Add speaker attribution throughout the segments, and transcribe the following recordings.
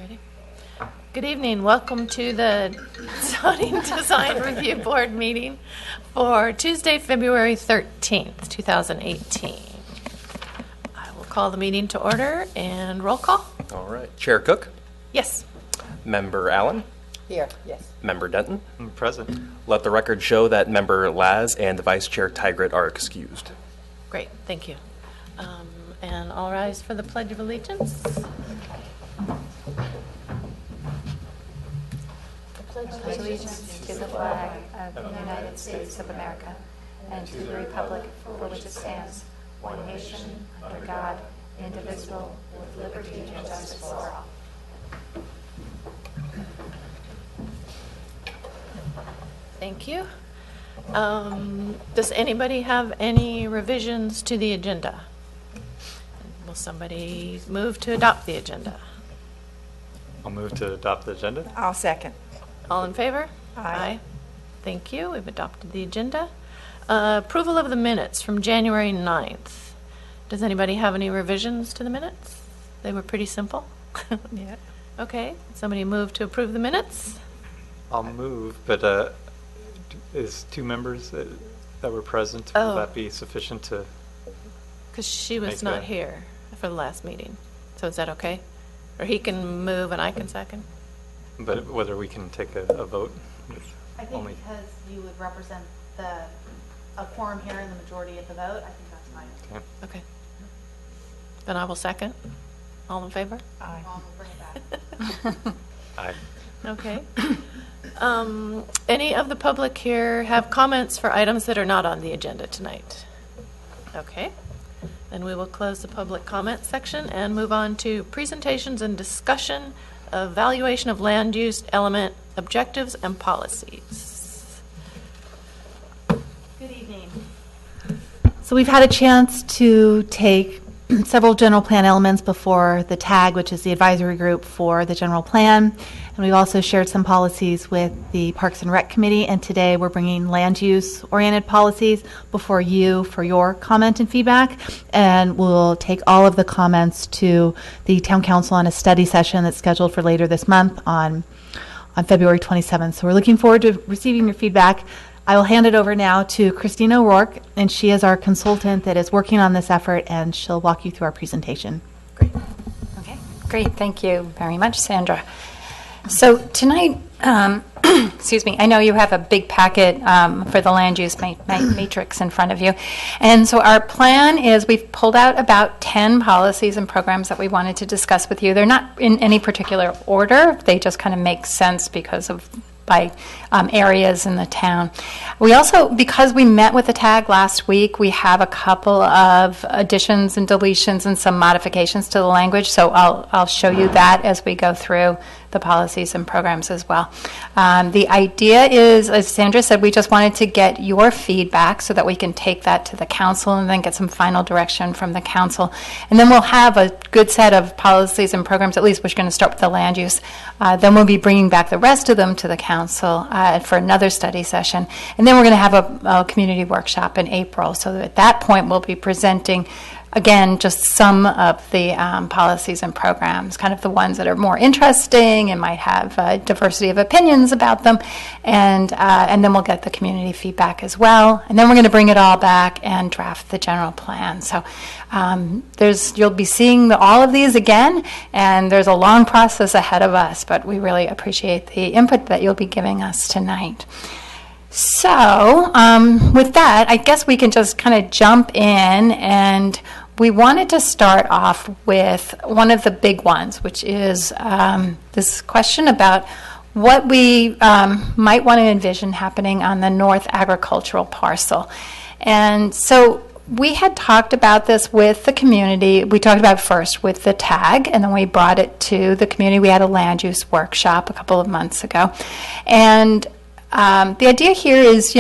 Speaker 1: Ready? Good evening. Welcome to the Zoning Design Review Board meeting for Tuesday, February 13th, 2018. I will call the meeting to order and roll call.
Speaker 2: All right. Chair Cook?
Speaker 1: Yes.
Speaker 2: Member Allen?
Speaker 3: Here, yes.
Speaker 2: Member Denton?
Speaker 4: I'm present.
Speaker 2: Let the record show that Member Laz and Vice Chair Tigrit are excused.
Speaker 1: Great. Thank you. And all rise for the Pledge of Allegiance.
Speaker 5: Pledge allegiance to the flag of the United States of America and to the republic for which it stands, one nation, under God, indivisible, with liberty and justice for all.
Speaker 1: Thank you. Does anybody have any revisions to the agenda? Will somebody move to adopt the agenda?
Speaker 4: I'll move to adopt the agenda.
Speaker 3: I'll second.
Speaker 1: All in favor?
Speaker 3: Aye.
Speaker 1: Thank you. We've adopted the agenda. Approval of the minutes from January 9th. Does anybody have any revisions to the minutes? They were pretty simple.
Speaker 3: Yeah.
Speaker 1: Okay. Somebody move to approve the minutes?
Speaker 4: I'll move, but is two members that were present, will
Speaker 1: Oh.
Speaker 4: that be sufficient to?
Speaker 1: Because she was
Speaker 4: Make
Speaker 1: not
Speaker 4: that.
Speaker 1: here for the last meeting. So is that okay? Or he can move and I can second?
Speaker 4: But whether we can take a vote?
Speaker 6: I think
Speaker 4: Only-
Speaker 6: because you would represent a quorum here in the majority of the vote, I think that's fine.
Speaker 4: Okay.
Speaker 1: Okay. Then I will second. All in favor?
Speaker 3: Aye.
Speaker 6: We'll bring it back.
Speaker 4: Aye.
Speaker 1: Okay. Any of the public here have comments for items that are not on the agenda tonight? Okay. Then we will close the public comment section and move on to presentations and discussion of valuation of land use element objectives and policies. Good evening.
Speaker 7: So we've had a chance to take several general plan elements before the TAG, which is the advisory group for the general plan. And we've also shared some policies with the Parks and Rec Committee. And today we're bringing land use oriented policies before you for your comment and feedback. And we'll take all of the comments to the Town Council on a study session that's scheduled for later this month on February 27th. So we're looking forward to receiving your feedback. I will hand it over now to Christina O'Rourke, and she is our consultant that is working on this effort, and she'll walk you through our presentation.
Speaker 5: Okay, great. Thank you very much, Sandra. So tonight, excuse me, I know you have a big packet for the land use matrix in front of you. And so our plan is we've pulled out about 10 policies and programs that we wanted to discuss with you. They're not in any particular order. They just kind of make sense because of by areas in the town. We also, because we met with the TAG last week, we have a couple of additions and deletions and some modifications to the language, so I'll show you that as we go through the policies and programs as well. The idea is, as Sandra said, we just wanted to get your feedback so that we can take that to the council and then get some final direction from the council. And then we'll have a good set of policies and programs, at least we're going to start with the land use. Then we'll be bringing back the rest of them to the council for another study session. And then we're going to have a community workshop in April. So at that point, we'll be presenting again, just some of the policies and programs, kind of the ones that are more interesting and might have diversity of opinions about them. And then we'll get the community feedback as well. And then we're going to bring it all back and draft the general plan. So you'll be seeing all of these again, and there's a long process ahead of us, but we really appreciate the input that you'll be giving us tonight. So with that, I guess we can just kind of jump in, and we wanted to start off with one of the big ones, which is this question about what we might want to envision happening on the North Agricultural Parcel. And so we had talked about this with the community. We talked about it first with the TAG, and then we brought it to the community. We had a land use workshop a couple of months ago. And the idea here is,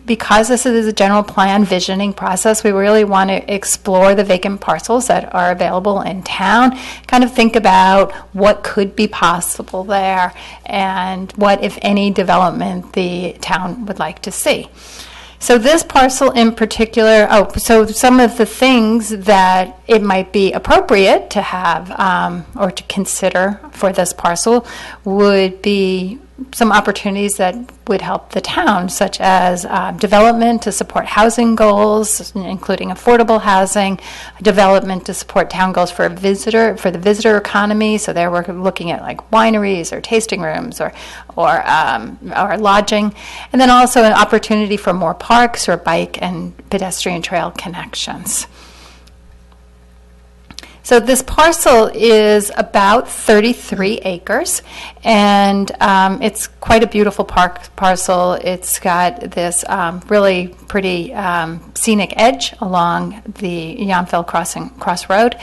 Speaker 5: because this is a general plan visioning process, we really want to explore the vacant parcels that are available in town, kind of think about what could be possible there and what, if any, development the town would like to see. So this parcel in particular, so some of the things that it might be appropriate to have or to consider for this parcel would be some opportunities that would help the town, such as development to support housing goals, including affordable housing, development to support town goals for the visitor economy. So there we're looking at like wineries or tasting rooms or lodging, and then also an opportunity for more parks or bike and pedestrian trail connections. So this parcel is about 33 acres, and it's quite a beautiful parcel. It's got this really pretty scenic edge along the Yountville Crossroad,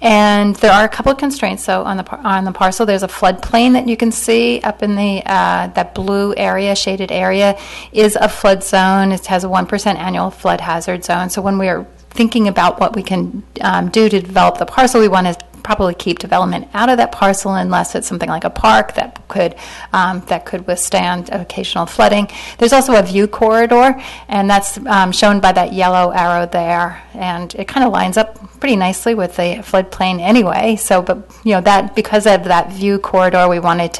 Speaker 5: and there are a couple of constraints. So on the parcel, there's a floodplain that you can see up in the that blue area, shaded area, is a flood zone. It has a 1% annual flood hazard zone. So when we are thinking about what we can do to develop the parcel, we want to probably keep development out of that parcel unless it's something like a park that could withstand occasional flooding. There's also a view corridor, and that's shown by that yellow arrow there, and it kind of lines up pretty nicely with the floodplain anyway. So, but that because of that view corridor, we wanted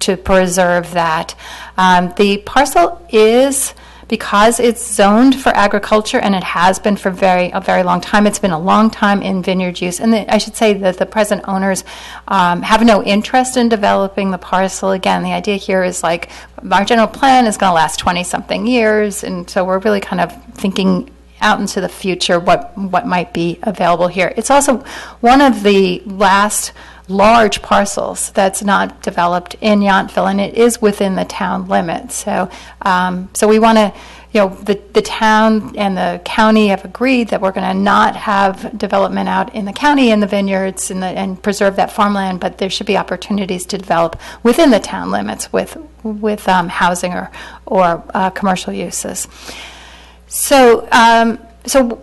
Speaker 5: to preserve that. The parcel is, because it's zoned for agriculture, and it has been for a very long time. It's been a long time in vineyard use, and I should say that the present owners have no interest in developing the parcel. Again, the idea here is like our general plan is going to last 20-something years, and so we're really kind of thinking out into the future what might be available here. It's also one of the last large parcels that's not developed in Yountville, and it is within the town limits. So we want to, the town and the county have agreed that we're going to not have development out in the county in the vineyards and preserve that farmland, but there should be opportunities to develop within the town limits with housing or commercial uses. So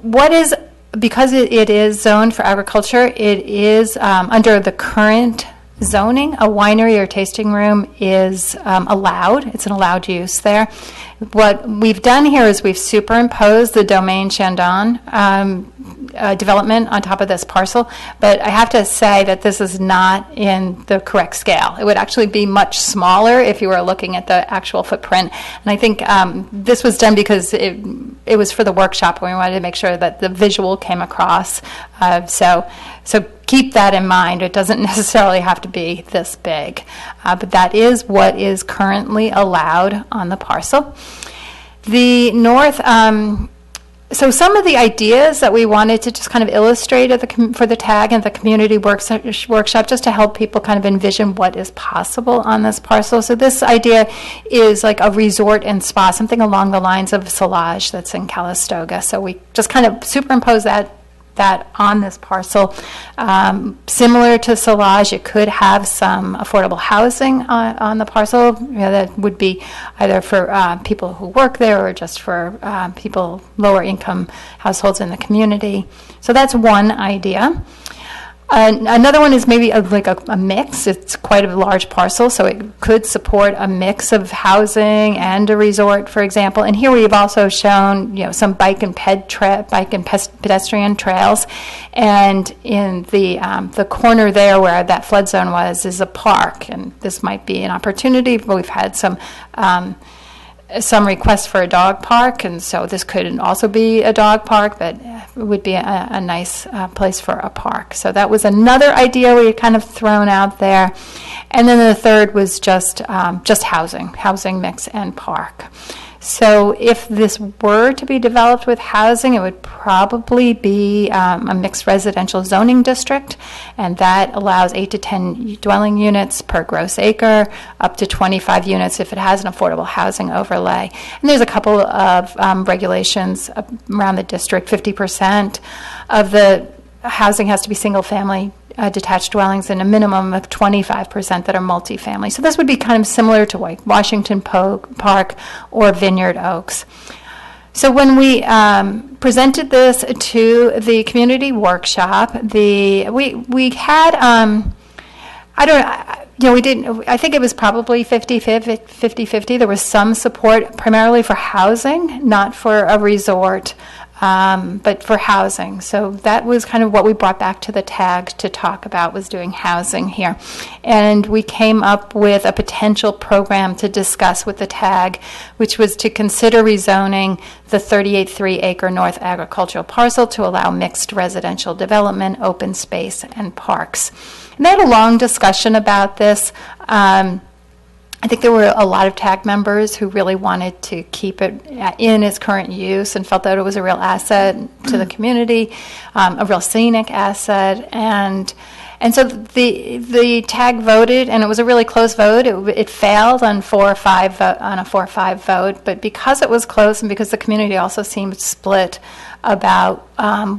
Speaker 5: what is, because it is zoned for agriculture, it is under the current zoning, a winery or tasting room is allowed. It's an allowed use there. What we've done here is we've superimposed the Domaine Chandon development on top of this parcel, but I have to say that this is not in the correct scale. It would actually be much smaller if you were looking at the actual footprint. And I think this was done because it was for the workshop, and we wanted to make sure that the visual came across. So keep that in mind. It doesn't necessarily have to be this big, but that is what is currently allowed on the parcel. The north, so some of the ideas that we wanted to just kind of illustrate for the tag and the community workshop, just to help people kind of envision what is possible on this parcel. So this idea is like a resort and spa, something along the lines of Solage that's in Calistoga. So we just kind of superimpose that on this parcel. Similar to Solage, it could have some affordable housing on the parcel. That would be either for people who work there or just for people, lower income households in the community. So that's one idea. Another one is maybe a mix. It's quite a large parcel, so it could support a mix of housing and a resort, for example. And here we've also shown, some bike and pedestrian trails. And in the corner there where that flood zone was is a park, and this might be an opportunity. But we've had some requests for a dog park, and so this could also be a dog park, but it would be a nice place for a park. So that was another idea we had kind of thrown out there. And then the third was just housing mix and park. So if this were to be developed with housing, it would probably be a mixed residential zoning district, and that allows 8 to 10 dwelling units per gross acre, up to 25 units if it has an affordable housing overlay. And there's a couple of regulations around the district. 50% of the housing has to be single-family detached dwellings, and a minimum of 25% that are multifamily. So this would be kind of similar to like Washington Park or Vineyard Oaks. So when we presented this to the community workshop, we had we didn't, I think it was probably 50-50. There was some support primarily for housing, not for a resort, but for housing. So that was kind of what we brought back to the TAG to talk about, was doing housing here. And we came up with a potential program to discuss with the TAG, which was to consider rezoning the 38.3-acre North Agricultural Parcel to allow mixed residential development, open space, and parks. And they had a long discussion about this. I think there were a lot of TAG members who really wanted to keep it in its current use and felt that it was a real asset to the community, a real scenic asset, and so the TAG voted, and it was a really close vote. It failed on a 4-5 vote, but because it was close and because the community also seemed split about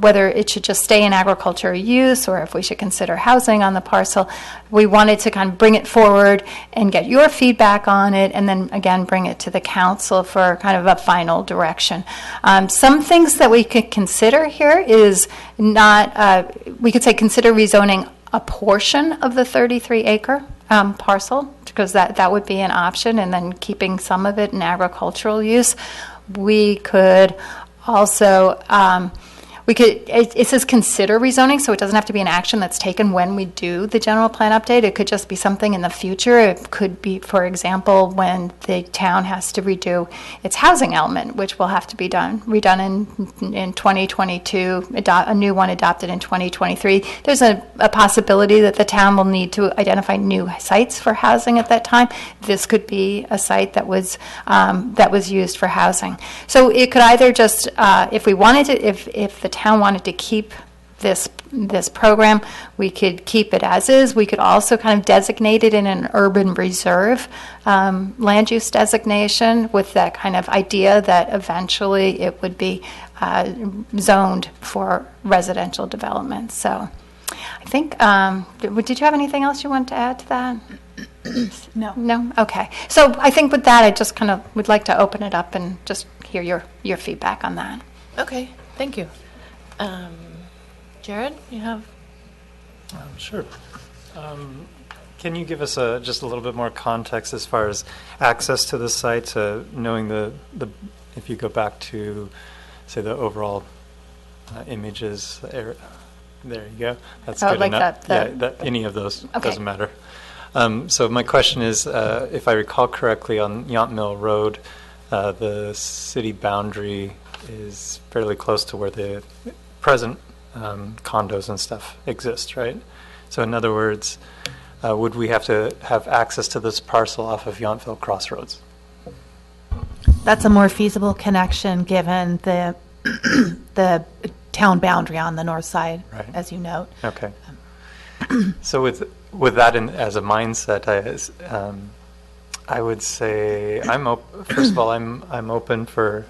Speaker 5: whether it should just stay in agricultural use or if we should consider housing on the parcel, we wanted to kind of bring it forward and get your feedback on it, and then again bring it to the council for kind of a final direction. Some things that we could consider here is we could say consider rezoning a portion of the 33-acre parcel, because that would be an option, and then keeping some of it in agricultural use. We could also, it says consider rezoning, so it doesn't have to be an action that's taken when we do the general plan update. It could just be something in the future. It could be, for example, when the town has to redo its housing element, which will have to be redone in 2022, a new one adopted in 2023. There's a possibility that the town will need to identify new sites for housing at that time. This could be a site that was used for housing. So it could either just, if we wanted to, if the town wanted to keep this program, we could keep it as is. We could also kind of designate it in an urban reserve land use designation, with that kind of idea that eventually it would be zoned for residential development. So I think, did you have anything else you wanted to add to that?
Speaker 7: No.
Speaker 5: No? Okay. So I think with that, I just kind of would like to open it up and just hear your feedback on that.
Speaker 1: Okay, thank you. Jared, you have?
Speaker 4: Sure. Can you give us just a little bit more context as far as access to the site, knowing the if you go back to, say, the overall images, there you go. That's good
Speaker 5: like
Speaker 4: enough.
Speaker 5: that,
Speaker 4: Any of those,
Speaker 5: Okay.
Speaker 4: doesn't matter. So my question is, if I recall correctly, on Yount Mill Road, the city boundary is fairly close to where the present condos and stuff exist, right? So in other words, would we have to have access to this parcel off of Yountville Crossroads?
Speaker 7: That's a more feasible connection given the the town boundary on the north side,
Speaker 4: Right.
Speaker 7: as you note.
Speaker 4: Okay. So with that as a mindset, I would say first of all, I'm open for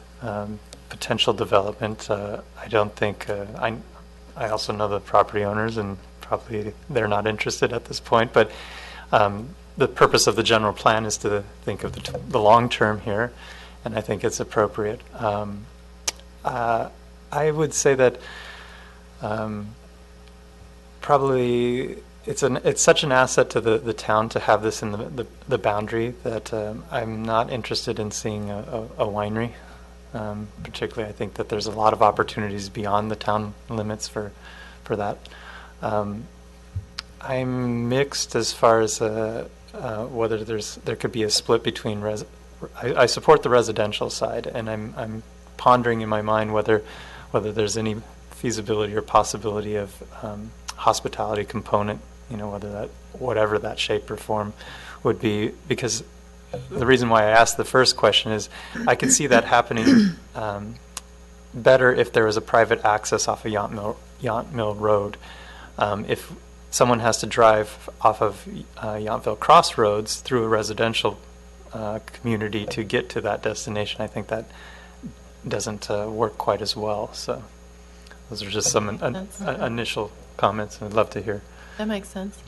Speaker 4: potential development. I don't think I also know the property owners, and probably they're not interested at this point. But the purpose of the general plan is to think of the long term here, and I think it's appropriate. I would say that probably it's such an asset to the town to have this in the boundary that I'm not interested in seeing a winery. Particularly, I think that there's a lot of opportunities beyond the town limits for that. I'm mixed as far as whether there could be a split between I support the residential side, and I'm pondering in my mind whether there's any feasibility or possibility of hospitality component, whatever that shape or form would be, because the reason why I asked the first question is I could see that happening better if there was a private access off of Yount Mill Road. If someone has to drive off of Yountville Crossroads through a residential community to get to that destination, I think that doesn't work quite as well. So those are just some initial comments, and I'd love to hear.
Speaker 1: That makes sense.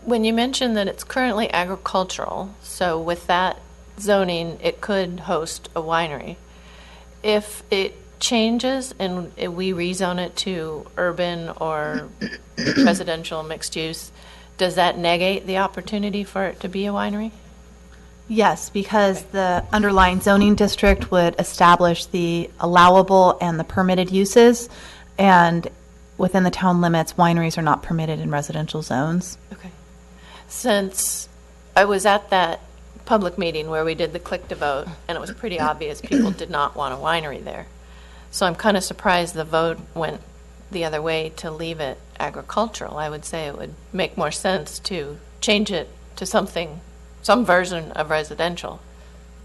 Speaker 1: When you mentioned that it's currently agricultural, so with that zoning, it could host a winery. If it changes and we rezone it to urban or residential mixed use, does that negate the opportunity for it to be a winery?
Speaker 7: Yes, because the underlying zoning district would establish the allowable and the permitted uses, and within the town limits, wineries are not permitted in residential zones.
Speaker 1: Okay. Since I was at that public meeting where we did the click to vote, and it was pretty obvious people did not want a winery there. So I'm kind of surprised the vote went the other way to leave it agricultural. I would say it would make more sense to change it to something, some version of residential,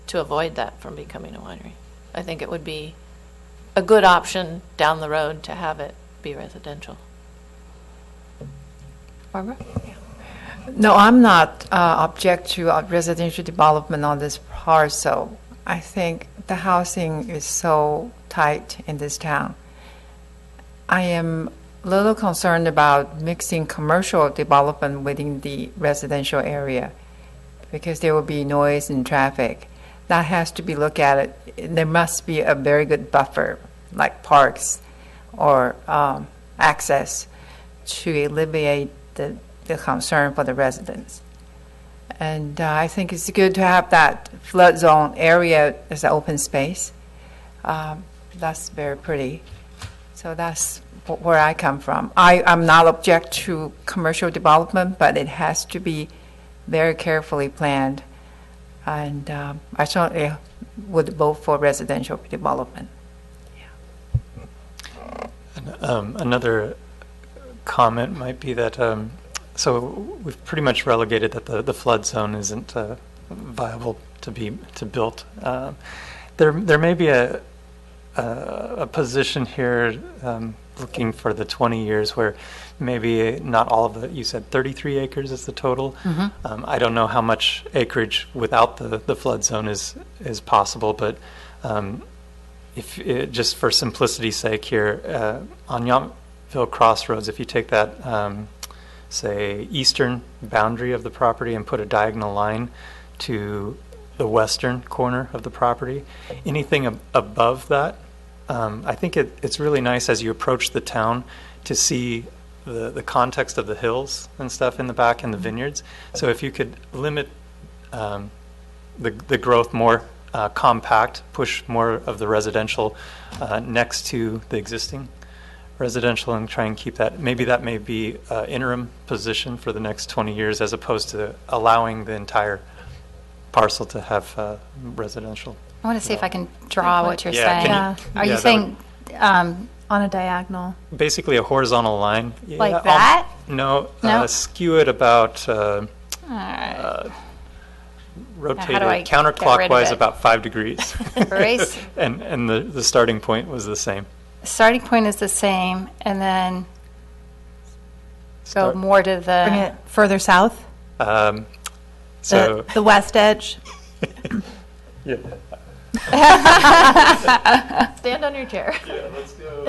Speaker 1: to avoid that from becoming a winery. I think it would be a good option down the road to have it be residential. Barbara?
Speaker 3: No, I'm not object to residential development on this parcel. I think the housing is so tight in this town. I am a little concerned about mixing commercial development within the residential area because there will be noise and traffic. That has to be looked at. There must be a very good buffer, like parks or access, to alleviate the concern for the residents. And I think it's good to have that flood zone area as an open space. That's very pretty. So that's where I come from. I'm not object to commercial development, but it has to be very carefully planned. And I certainly would vote for residential development.
Speaker 4: Another comment might be that, so we've pretty much relegated that the flood zone isn't viable to build. There may be a position here looking for the 20 years where maybe not all of you said 33 acres is the total. I don't know how much acreage without the flood zone is possible, but if just for simplicity's sake here, on Yountville Crossroads, if you take that, say, eastern boundary of the property and put a diagonal line to the western corner of the property, anything above that, I think it's really nice as you approach the town to see the context of the hills and stuff in the back and the vineyards. So if you could limit the growth more compact, push more of the residential next to the existing residential and try and keep that. Maybe that may be an interim position for the next 20 years as opposed to allowing the entire parcel to have residential.
Speaker 5: I want to see if I can draw what you're
Speaker 4: Yeah,
Speaker 5: saying.
Speaker 4: can
Speaker 7: you-
Speaker 5: Are you
Speaker 4: yeah, that
Speaker 5: saying
Speaker 7: On a diagonal.
Speaker 4: Basically a horizontal line. Yeah,
Speaker 5: like that?
Speaker 4: No,
Speaker 5: No?
Speaker 4: skew it about,
Speaker 5: All right.
Speaker 4: rotate
Speaker 5: How do I
Speaker 4: it
Speaker 5: get rid of
Speaker 4: counterclockwise
Speaker 5: it?
Speaker 4: about 5 degrees.
Speaker 5: Erase.
Speaker 4: And the starting point was the same.
Speaker 5: Starting point is the same, and then go
Speaker 4: Start-
Speaker 5: more to
Speaker 7: Bring
Speaker 5: the.
Speaker 7: it further south,
Speaker 4: So,
Speaker 7: the west edge.
Speaker 4: yeah.
Speaker 1: Stand on your chair.
Speaker 4: Yeah, let's go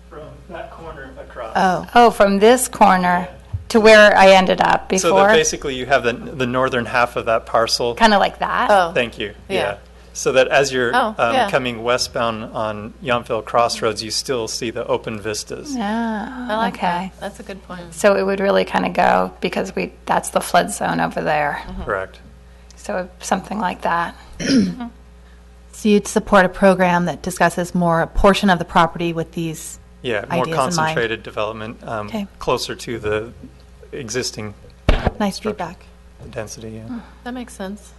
Speaker 4: from that corner across.
Speaker 5: Oh, from this corner to where I ended up
Speaker 4: So
Speaker 5: before,
Speaker 4: that basically you have the northern half of that parcel.
Speaker 5: kind of like that.
Speaker 1: Oh,
Speaker 4: Thank you.
Speaker 1: Yeah.
Speaker 4: So that as you're
Speaker 1: Oh, yeah.
Speaker 4: coming westbound on Yountville Crossroads, you still see the open vistas.
Speaker 5: Ah,
Speaker 1: I like
Speaker 5: okay.
Speaker 1: that. That's a good point.
Speaker 5: So it would really kind of go because that's the flood zone over there.
Speaker 4: Correct.
Speaker 5: So something like that.
Speaker 7: So you'd support a program that discusses more a portion of the property with these.
Speaker 4: Yeah,
Speaker 7: Ideas
Speaker 4: more
Speaker 7: in mind.
Speaker 4: concentrated development,
Speaker 7: Okay.
Speaker 4: closer to the existing
Speaker 7: Nice feedback.
Speaker 4: density. Yeah.
Speaker 1: That makes sense.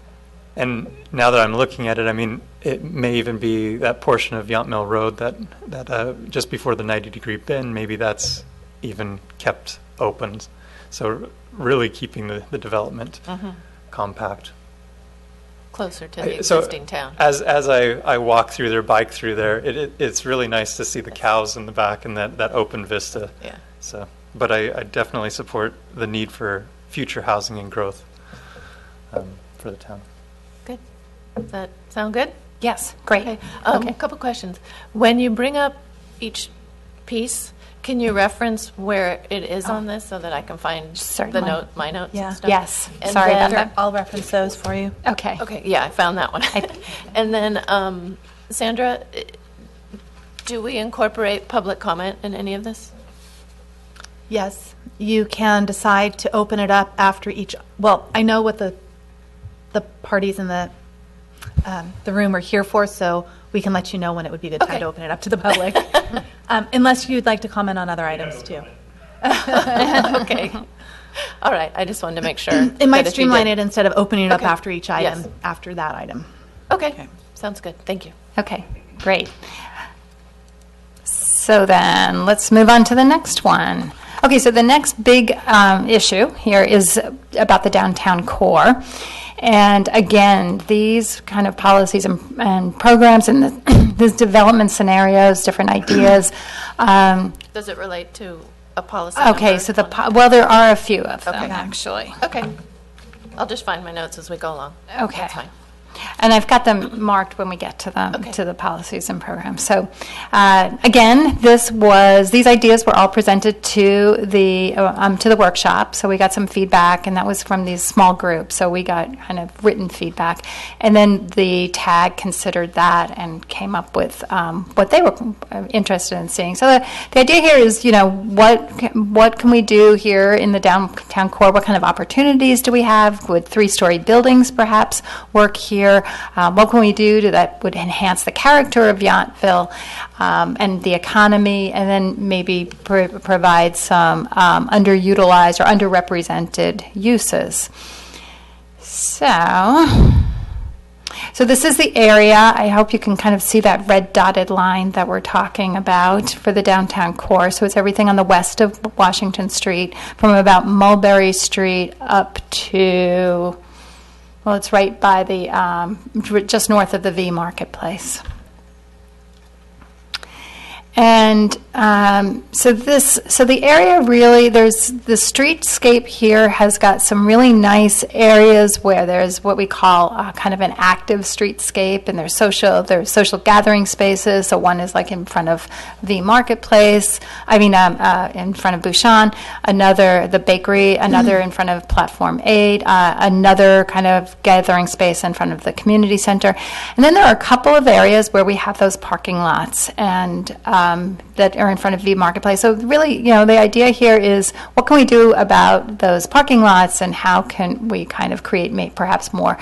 Speaker 4: And now that I'm looking at it, I mean, it may even be that portion of Yount Mill Road that just before the 90-degree bend, maybe that's even kept open. So really keeping the development compact.
Speaker 1: Closer to the
Speaker 4: So
Speaker 1: existing town.
Speaker 4: As I walk through there, bike through there, it's really nice to see the cows in the back and that open vista.
Speaker 1: Yeah.
Speaker 4: So, but I definitely support the need for future housing and growth for the town.
Speaker 1: Good. Does that sound good?
Speaker 5: Yes, great.
Speaker 1: Okay.
Speaker 5: Okay.
Speaker 1: A couple questions. When you bring up each piece, can you reference where it is on this so that I can find
Speaker 5: Certainly.
Speaker 1: my notes
Speaker 7: Yeah.
Speaker 1: and stuff?
Speaker 5: Yes,
Speaker 1: And
Speaker 5: sorry about
Speaker 1: then-
Speaker 5: that.
Speaker 7: I'll reference those for you.
Speaker 5: Okay.
Speaker 1: Okay, yeah, I found that one. And then, Sandra, do we incorporate public comment in any of this?
Speaker 7: Yes, you can decide to open it up after each, well, I know what the parties in the room are here for, so we can let you know when it would be a good time
Speaker 1: Okay.
Speaker 7: to open it up to the public. Unless you'd like to comment on other items, too.
Speaker 1: Okay. All right, I just wanted to make sure.
Speaker 7: It might streamline it instead of opening it up
Speaker 1: Okay.
Speaker 7: after each item,
Speaker 1: Yes.
Speaker 7: after that item.
Speaker 1: Okay, sounds good. Thank you.
Speaker 5: Okay, great. So then, let's move on to the next one. Okay, so the next big issue here is about the downtown core. And again, these kind of policies and programs and these development scenarios, different ideas.
Speaker 1: Does it relate to a policy?
Speaker 5: Okay,
Speaker 1: number?
Speaker 5: so well, there are a few of them,
Speaker 1: Okay.
Speaker 5: actually.
Speaker 1: Okay. I'll just find my notes as we go along.
Speaker 5: Okay.
Speaker 1: That's fine.
Speaker 5: And I've got them marked when we get to them,
Speaker 1: Okay.
Speaker 5: to the policies and programs. So, again, these ideas were all presented to the workshop. So we got some feedback, and that was from these small groups. So we got kind of written feedback, and then the TAG considered that and came up with what they were interested in seeing. So the idea here is, what can we do here in the downtown core? What kind of opportunities do we have? Would 3-story buildings perhaps work here? What can we do that would enhance the character of Yountville and the economy, and then maybe provide some underutilized or underrepresented uses? So this is the area. I hope you can kind of see that red dotted line that we're talking about for the downtown core. So it's everything on the west of Washington Street, from about Mulberry Street up to, well, it's right by just north of the V Marketplace. And so the area really, there's the streetscape here has got some really nice areas where there's what we call kind of an active streetscape, and there's social gathering spaces. So one is like in front of the marketplace, in front of Bouchon, another, the bakery, another in front of Platform 8, another kind of gathering space in front of the community center. And then there are a couple of areas where we have those parking lots and that are in front of V Marketplace. So really, the idea here is what can we do about those parking lots, and how can we kind of create perhaps more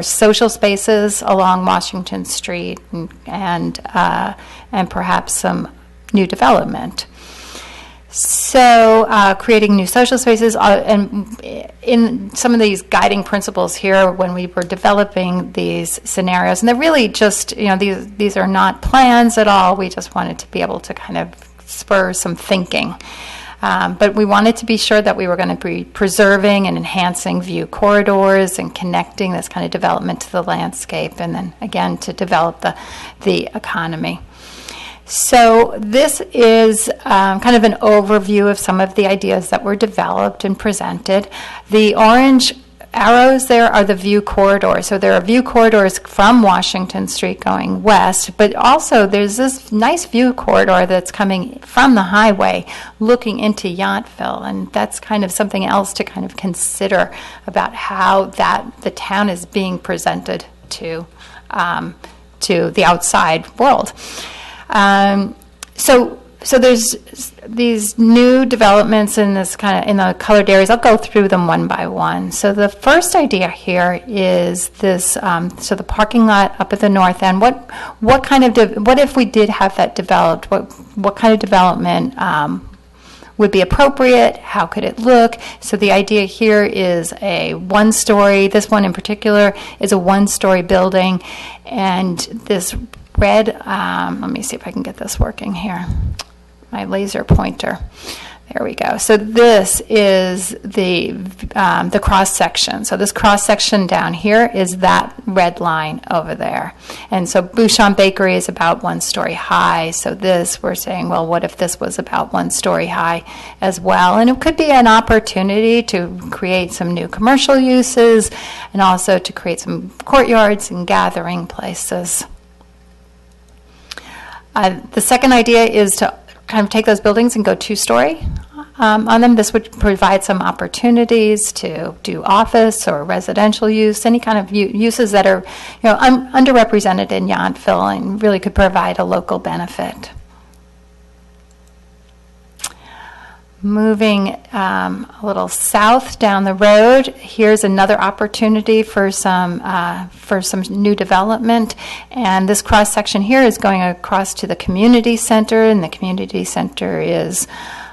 Speaker 5: social spaces along Washington Street, and perhaps some new development. So creating new social spaces, and in some of these guiding principles here when we were developing these scenarios, and they're really just, these are not plans at all. We just wanted to be able to kind of spur some thinking. But we wanted to be sure that we were going to be preserving and enhancing view corridors and connecting this kind of development to the landscape, and then again to develop the economy. So this is kind of an overview of some of the ideas that were developed and presented. The orange arrows there are the view corridors. So there are view corridors from Washington Street going west, but also there's this nice view corridor that's coming from the highway looking into Yountville, and that's kind of something else to kind of consider about how the town is being presented to the outside world. So there's these new developments in this kind of in the colored areas. I'll go through them one by one. So the first idea here is this. So the parking lot up at the north end. What if we did have that developed? What kind of development would be appropriate? How could it look? So the idea here is a one-story. This one in particular is a one-story building, and this red, let me see if I can get this working here. My laser pointer. There we go. So this is the cross section. So this cross section down here is that red line over there. And so Bouchon Bakery is about 1 story high. So this, we're saying, well, what if this was about 1 story high as well? And it could be an opportunity to create some new commercial uses, and also to create some courtyards and gathering places. The second idea is to kind of take those buildings and go 2-story on them. This would provide some opportunities to do office or residential use, any kind of uses that are underrepresented in Yountville and really could provide a local benefit. Moving a little south down the road, here's another opportunity for some new development. And this cross section here is going across to the community center, and the community center is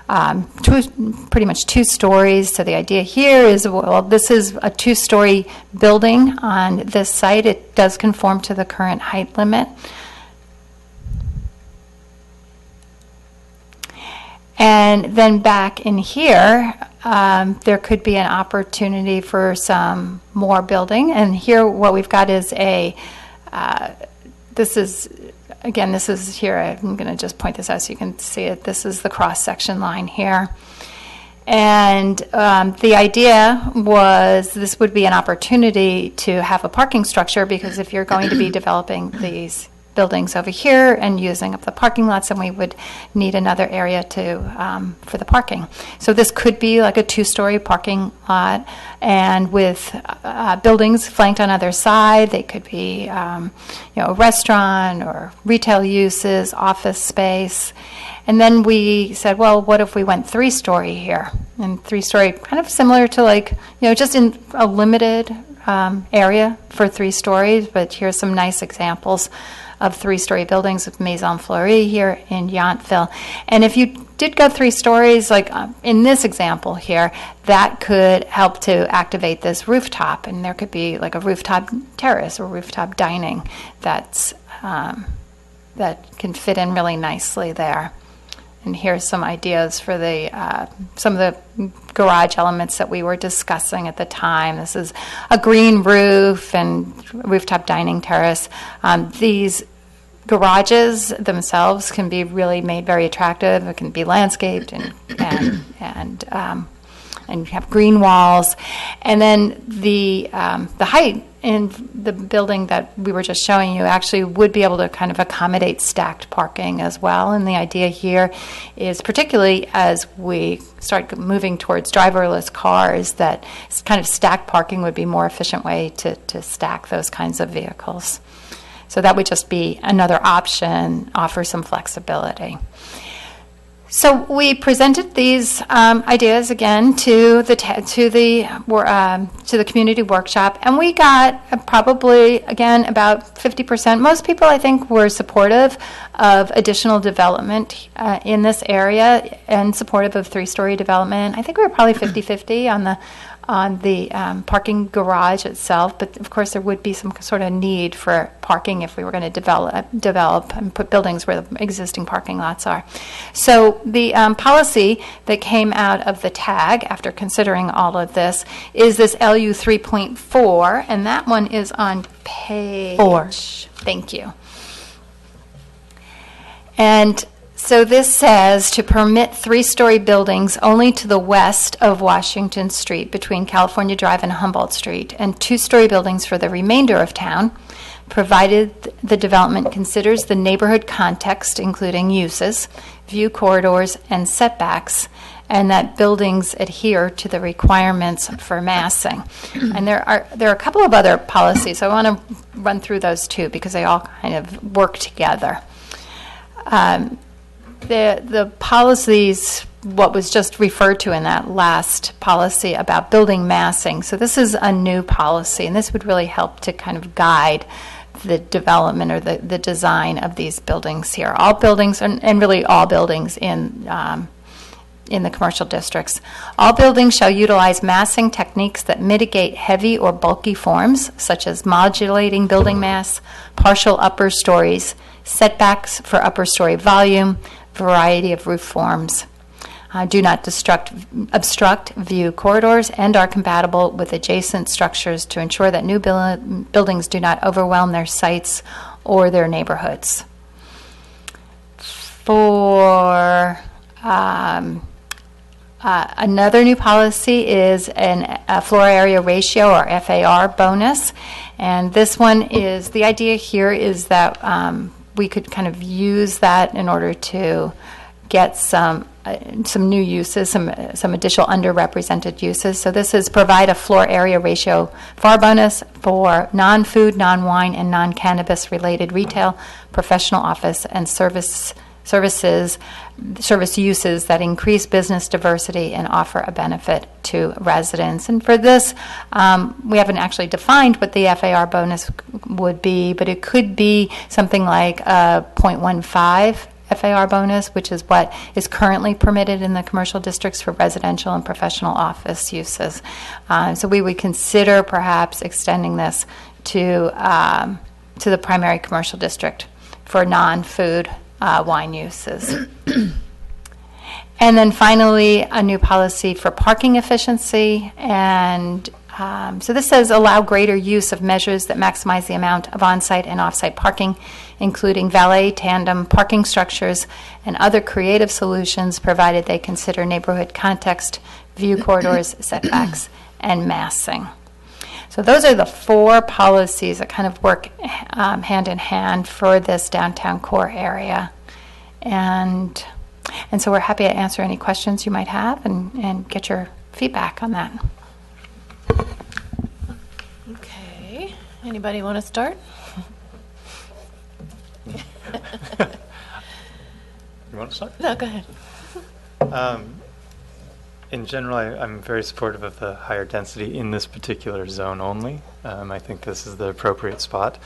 Speaker 5: pretty much 2 stories. So the idea here is, well, this is a 2-story building on this site. It does conform to the current height limit. And then back in here, there could be an opportunity for some more building. And here what we've got is this is here, I'm going to just point this out so you can see it. This is the cross-section line here. And the idea was this would be an opportunity to have a parking structure, because if you're going to be developing these buildings over here and using up the parking lots, and we would need another area for the parking. So this could be like a 2-story parking lot, and with buildings flanked on either side. They could be a restaurant or retail uses, office space. And then we said, well, what if we went 3-story here? And 3-story, kind of similar to just in a limited area for 3 stories, but here's some nice examples of 3-story buildings with Maison Fleury here in Yountville. And if you did go 3 stories, like in this example here, that could help to activate this rooftop. And there could be like a rooftop terrace or rooftop dining that can fit in really nicely there. And here's some ideas for some of the garage elements that we were discussing at the time. This is a green roof and rooftop dining terrace. These garages themselves can be really made very attractive. It can be landscaped and have green walls. And then the height in the building that we were just showing you actually would be able to kind of accommodate stacked parking as well. And the idea here is, particularly as we start moving towards driverless cars, that kind of stacked parking would be a more efficient way to stack those kinds of vehicles. So that would just be another option, offer some flexibility. So we presented these ideas again to the community workshop, and we got probably again about 50%. Most people, I think, were supportive of additional development in this area and supportive of 3-story development. I think we were probably 50-50 on the parking garage itself, but of course there would be some sort of need for parking if we were going to develop and put buildings where the existing parking lots are. So the policy that came out of the TAG, after considering all of this, is this LU 3.4, and that one is on page
Speaker 7: 4.
Speaker 5: Thank you. And so this says to permit 3-story buildings only to the west of Washington Street between California Drive and Humboldt Street, and 2-story buildings for the remainder of town, provided the development considers the neighborhood context, including uses, view corridors, and setbacks, and that buildings adhere to the requirements for massing. And there are a couple of other policies. I want to run through those too, because they all kind of work together. The policies, what was just referred to in that last policy about building massing. So this is a new policy, and this would really help to kind of guide the development or the design of these buildings here. All buildings, and really all buildings in the commercial districts. All buildings shall utilize massing techniques that mitigate heavy or bulky forms, such as modulating building mass, partial upper stories, setbacks for upper story volume, variety of roof forms. Do not obstruct view corridors, and are compatible with adjacent structures to ensure that new buildings do not overwhelm their sites or their neighborhoods. For another new policy is a floor area ratio, or FAR bonus, and this one is, the idea here is that we could kind of use that in order to get some new uses, some additional underrepresented uses. So this is provide a floor area ratio FAR bonus for non-food, non-wine, and non-cannabis related retail, professional office, and service service uses that increase business diversity and offer a benefit to residents. And for this, we haven't actually defined what the FAR bonus would be, but it could be something like a 0.15 FAR bonus, which is what is currently permitted in the commercial districts for residential and professional office uses. So we would consider perhaps extending this to the primary commercial district for non-food wine uses. And then finally, a new policy for parking efficiency. And so this says allow greater use of measures that maximize the amount of on-site and off-site parking, including valet, tandem, parking structures, and other creative solutions, provided they consider neighborhood context, view corridors, setbacks, and massing. So those are the 4 policies that kind of work hand in hand for this downtown core area. And so we're happy to answer any questions you might have and get your feedback on that.
Speaker 1: Okay. Anybody want to start?
Speaker 4: You want to start?
Speaker 1: No, go ahead.
Speaker 4: In general, I'm very supportive of the higher density in this particular zone only. I think this is the appropriate spot.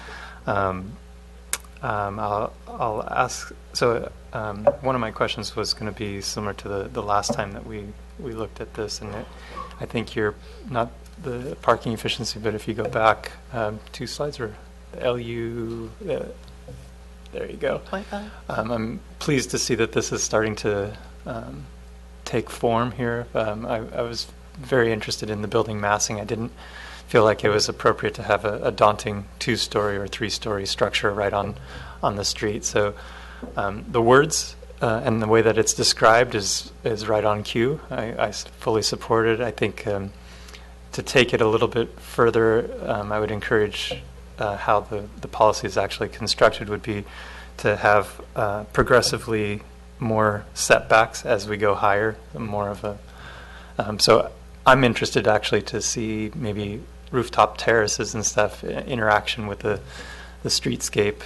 Speaker 4: I'll ask, so one of my questions was going to be similar to the last time that we looked at this, and I think you're not the parking efficiency, but if you go back 2 slides, or the LU, there you go. I'm pleased to see that this is starting to take form here. I was very interested in the building massing. I didn't feel like it was appropriate to have a daunting 2-story or 3-story structure right on the street. So the words and the way that it's described is right on cue. I fully support it. I think to take it a little bit further, I would encourage how the policy is actually constructed would be to have progressively more setbacks as we go higher, more of a so I'm interested actually to see maybe rooftop terraces and stuff, interaction with the streetscape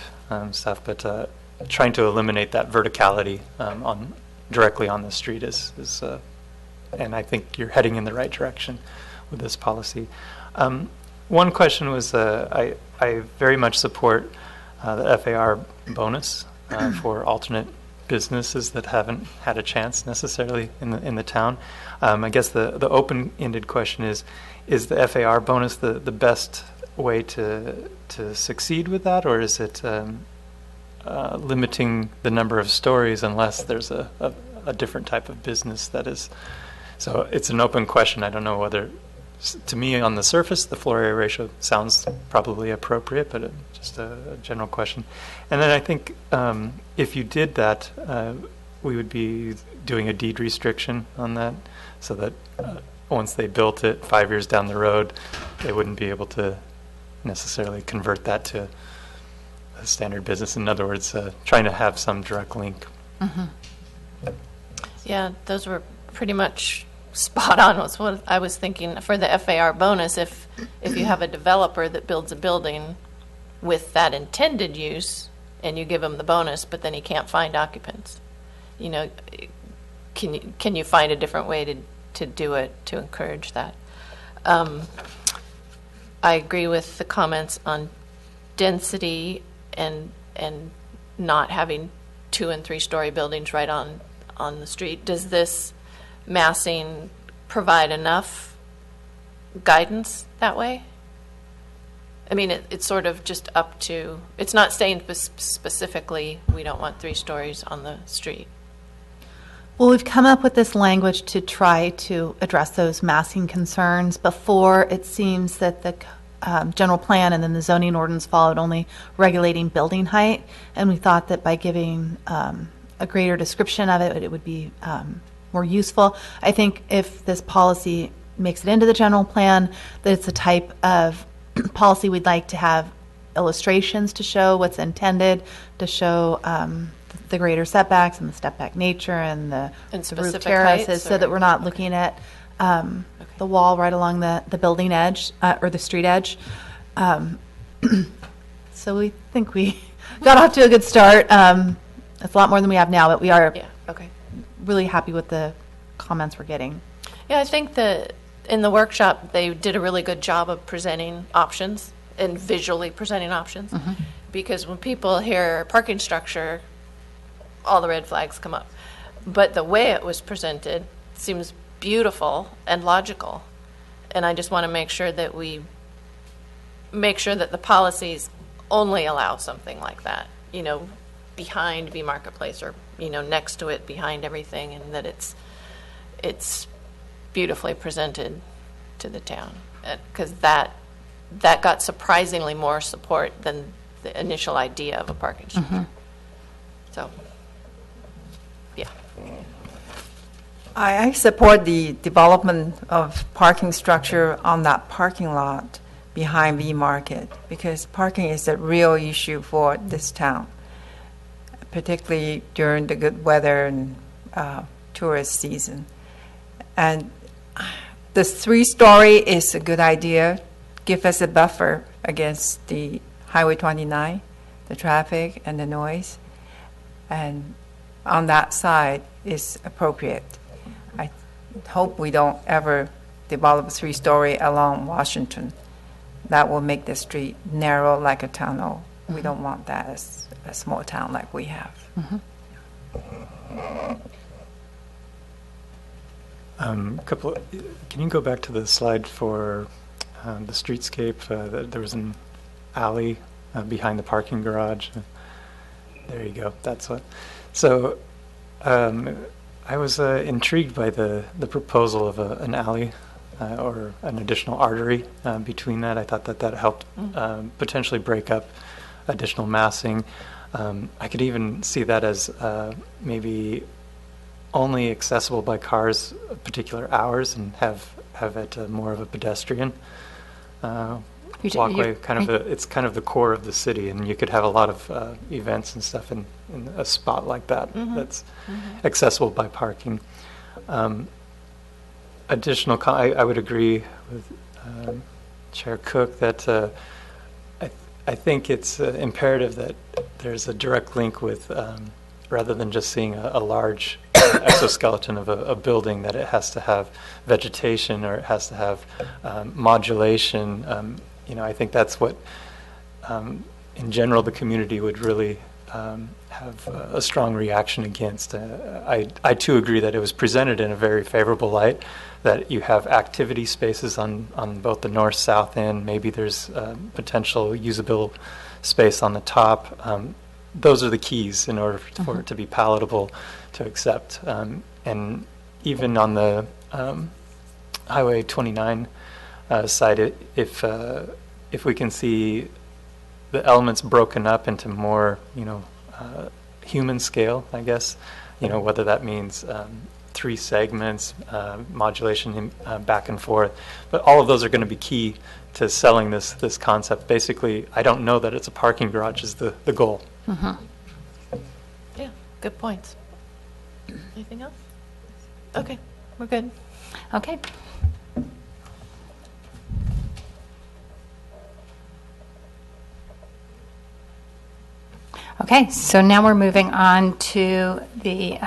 Speaker 4: stuff, but trying to eliminate that verticality directly on the street is and I think you're heading in the right direction with this policy. One question was I very much support the FAR bonus for alternate businesses that haven't had a chance necessarily in the town. I guess the open-ended question is the FAR bonus the best way to succeed with that, or is it limiting the number of stories unless there's a different type of business that is? So it's an open question. I don't know whether, to me on the surface, the floor area ratio sounds probably appropriate, but just a general question. And then I think if you did that, we would be doing a deed restriction on that, so that once they built it 5 years down the road, they wouldn't be able to necessarily convert that to a standard business. In other words, trying to have some direct link.
Speaker 1: Mm-hmm. Yeah, those were pretty much spot on. Was what I was thinking for the FAR bonus. If you have a developer that builds a building with that intended use, and you give him the bonus, but then he can't find occupants, can you find a different way to do it to encourage that? I agree with the comments on density and not having 2- and 3-story buildings right on the street. Does this massing provide enough guidance that way? I mean, it's sort of just up to, it's not saying specifically we don't want 3 stories on the street.
Speaker 7: Well, we've come up with this language to try to address those massing concerns. Before, it seems that the general plan and then the zoning ordinance followed only regulating building height, and we thought that by giving a greater description of it, it would be more useful. I think if this policy makes it into the general plan, that it's a type of policy we'd like to have illustrations to show what's intended, to show the greater setbacks and the step back nature and the roof terraces, so that we're not looking at the wall right along the building edge or the street edge. So we think we got off to a good start. It's a lot more than we have now, but we are
Speaker 1: Yeah, okay.
Speaker 7: really happy with the comments we're getting.
Speaker 1: Yeah, I think that in the workshop, they did a really good job of presenting options and visually presenting options. Because when people hear parking structure, all the red flags come up. But the way it was presented seems beautiful and logical. And I just want to make sure that the policies only allow something like that, behind V Marketplace or, next to it, behind everything, and that it's beautifully presented to the town. Because that got surprisingly more support than the initial idea of a parking structure. So, yeah.
Speaker 3: I support the development of parking structure on that parking lot behind V Market because parking is a real issue for this town, particularly during the good weather and tourist season. And the 3-story is a good idea. Give us a buffer against the Highway 29, the traffic and the noise. And on that side is appropriate. I hope we don't ever develop a 3-story along Washington. That will make the street narrow like a tunnel. We don't want that as a small town like we have.
Speaker 4: Can you go back to the slide for the streetscape? There was an alley behind the parking garage. There you go. That's what. So I was intrigued by the proposal of an alley or an additional artery between that. I thought that helped potentially break up additional massing. I could even see that as maybe only accessible by cars at particular hours and have it more of a pedestrian walkway. It's kind of the core of the city, and you could have a lot of events and stuff in a spot like that that's accessible by parking. I would agree with Chair Cook that I think it's imperative that there's a direct link with, rather than just seeing a large exoskeleton of a building, that it has to have vegetation or it has to have modulation. I think that's what, in general, the community would really have a strong reaction against. I too agree that it was presented in a very favorable light, that you have activity spaces on both the north-south end. Maybe there's potential usable space on the top. Those are the keys in order for it to be palatable to accept. And even on the Highway 29 side, if we can see the elements broken up into more, human scale, I guess, whether that means 3 segments, modulation back and forth, but all of those are going to be key to selling this concept. Basically, I don't know that it's a parking garage is the goal.
Speaker 1: Yeah, good points. Anything else? Okay, we're good.
Speaker 5: Okay. Okay, so now we're moving on to the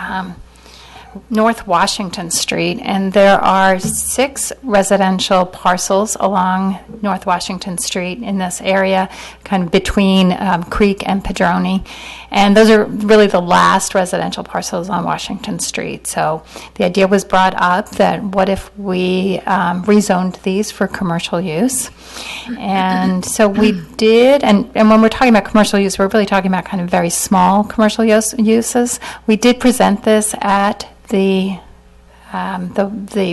Speaker 5: North Washington Street, and there are 6 residential parcels along North Washington Street in this area, kind of between Creek and Padrone, and those are really the last residential parcels on Washington Street. So the idea was brought up that what if we rezoned these for commercial use, and so we did, and when we're talking about commercial use, we're really talking about kind of very small commercial uses. We did present this at the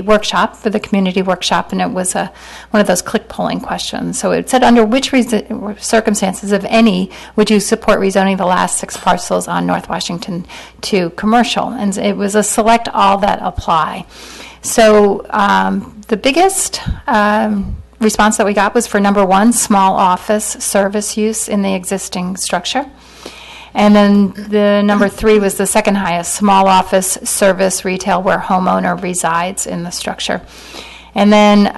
Speaker 5: workshop, for the community workshop, and it was one of those click polling questions. So it said, under which circumstances, if any, would you support rezoning the last 6 parcels on North Washington to commercial? And it was a select all that apply. So the biggest response that we got was for number 1, small office service use in the existing structure. And then the number 3 was the second highest, small office service retail where homeowner resides in the structure. And then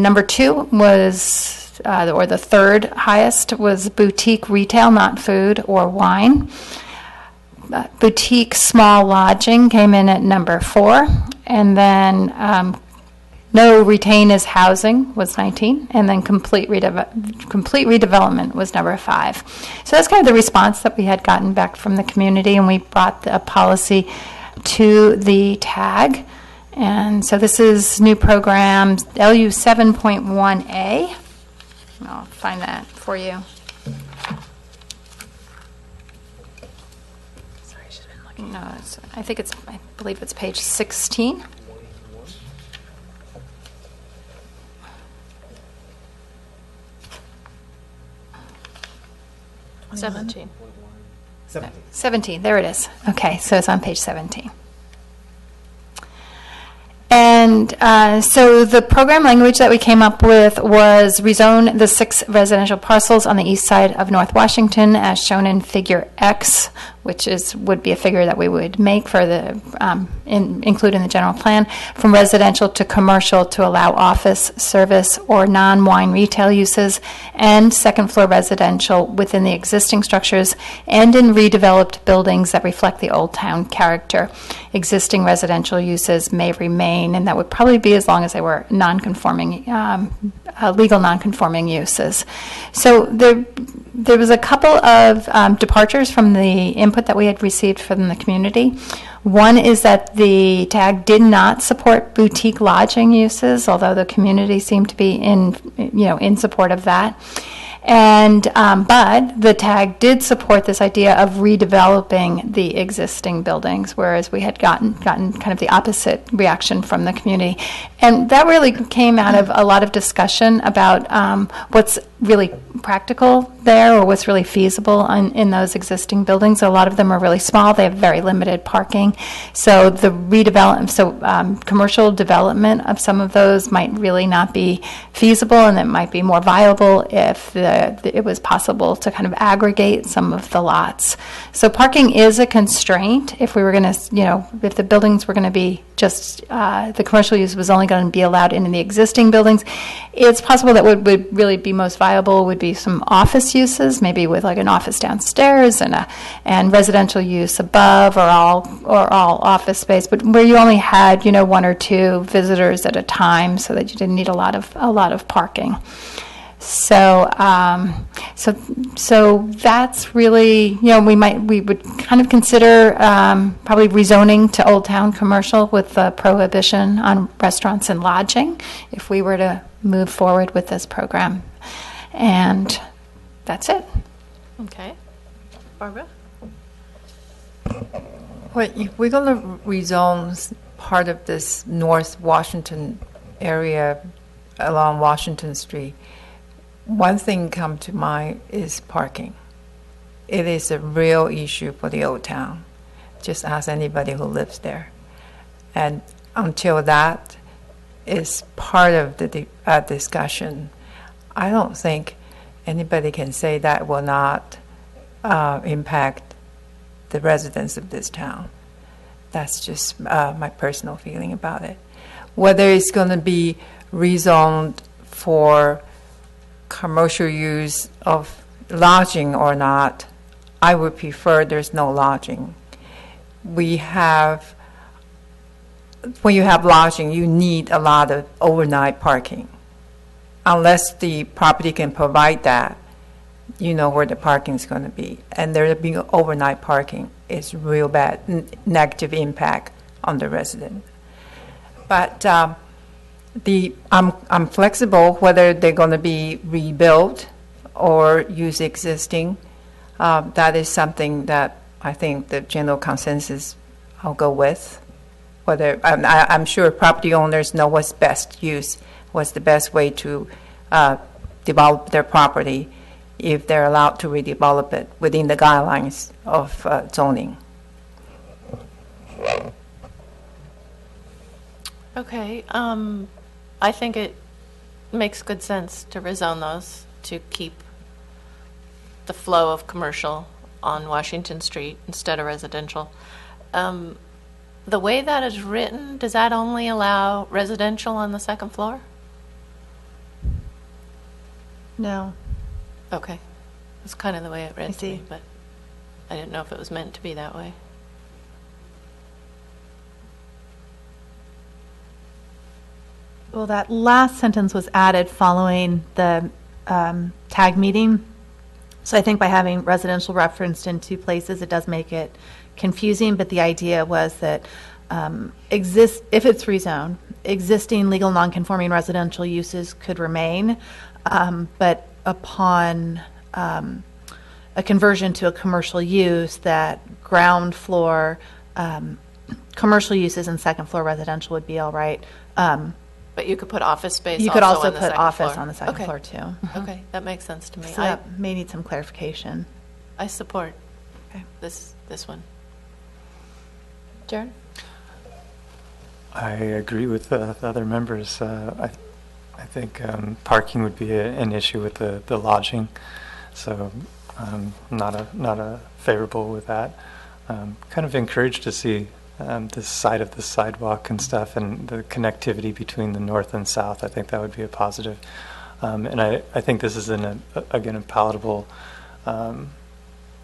Speaker 5: number 2 was, or the third highest, was boutique retail, not food or wine. boutique small lodging came in at number 4, and then no retain as housing was 19, and then complete redevelopment was number 5. So that's kind of the response that we had gotten back from the community, and we brought a policy to the TAG. And so this is new program LU 7.1A. I'll find that for you. Sorry, I should have been looking. No, I believe it's page 16.
Speaker 1: Seventeen.
Speaker 5: 17, there it is. Okay, so it's on page 17. And so the program language that we came up with was rezone the 6 residential parcels on the east side of North Washington as shown in figure X, which would be a figure that we would make for the include in the general plan, from residential to commercial to allow office, service, or non-wine retail uses, and second floor residential within the existing structures and in redeveloped buildings that reflect the old town character. Existing residential uses may remain, and that would probably be as long as they were non-conforming, legal non-conforming uses. So there was a couple of departures from the input that we had received from the community. One is that the TAG did not support boutique lodging uses, although the community seemed to be in support of that. And but the TAG did support this idea of redeveloping the existing buildings, whereas we had gotten kind of the opposite reaction from the community. And that really came out of a lot of discussion about what's really practical there, or what's really feasible in those existing buildings. A lot of them are really small. They have very limited parking. So the commercial development of some of those might really not be feasible, and it might be more viable if it was possible to kind of aggregate some of the lots. So parking is a constraint. If we were going to, if the buildings were going to be just, the commercial use was only going to be allowed in the existing buildings, it's possible that what would really be most viable would be some office uses, maybe with like an office downstairs and residential use above, or all office space, but where you only had 1 or 2 visitors at a time, so that you didn't need a lot of parking. So that's really, we would kind of consider probably rezoning to Old Town commercial with the prohibition on restaurants and lodging if we were to move forward with this program. And that's it.
Speaker 1: Okay. Barbara?
Speaker 3: Well, if we're going to rezone part of this North Washington area along Washington Street, one thing come to mind is parking. It is a real issue for the Old Town. Just ask anybody who lives there. And until that is part of the discussion, I don't think anybody can say that will not impact the residents of this town. That's just my personal feeling about it. Whether it's going to be rezoned for commercial use of lodging or not, I would prefer there's no lodging. When you have lodging, you need a lot of overnight parking. Unless the property can provide that, you know where the parking is going to be. And there being overnight parking is real bad, negative impact on the resident. But I'm flexible whether they're going to be rebuilt or use existing. That is something that I think the general consensus I'll go with. Whether I'm sure property owners know what's best use, what's the best way to develop their property if they're allowed to redevelop it within the guidelines of zoning.
Speaker 1: Okay. I think it makes good sense to rezone those to keep the flow of commercial on Washington Street instead of residential. The way that is written, does that only allow residential on the second floor?
Speaker 7: No.
Speaker 1: Okay. That's kind of the way it read to me,
Speaker 7: see.
Speaker 1: but I didn't know if it was meant to be that way.
Speaker 7: Well, that last sentence was added following the tag meeting. So I think by having residential referenced in two places, it does make it confusing, but the idea was that if it's rezoned, existing legal nonconforming residential uses could remain, but upon a conversion to a commercial use, that ground floor commercial uses and second floor residential would be all right.
Speaker 1: But you could put office space
Speaker 7: You could
Speaker 1: also
Speaker 7: also
Speaker 1: on the
Speaker 7: put
Speaker 1: second
Speaker 7: office
Speaker 1: floor.
Speaker 7: on the second
Speaker 1: Okay.
Speaker 7: floor too.
Speaker 1: Okay, that makes sense to me.
Speaker 7: So that may need some clarification.
Speaker 1: I support
Speaker 7: Okay.
Speaker 1: this one. Jared?
Speaker 4: I agree with the other members. I think parking would be an issue with the lodging, so not a favorable with that. Kind of encouraged to see this side of the sidewalk and stuff, and the connectivity between the north and south. I think that would be a positive. And I think this is again a palatable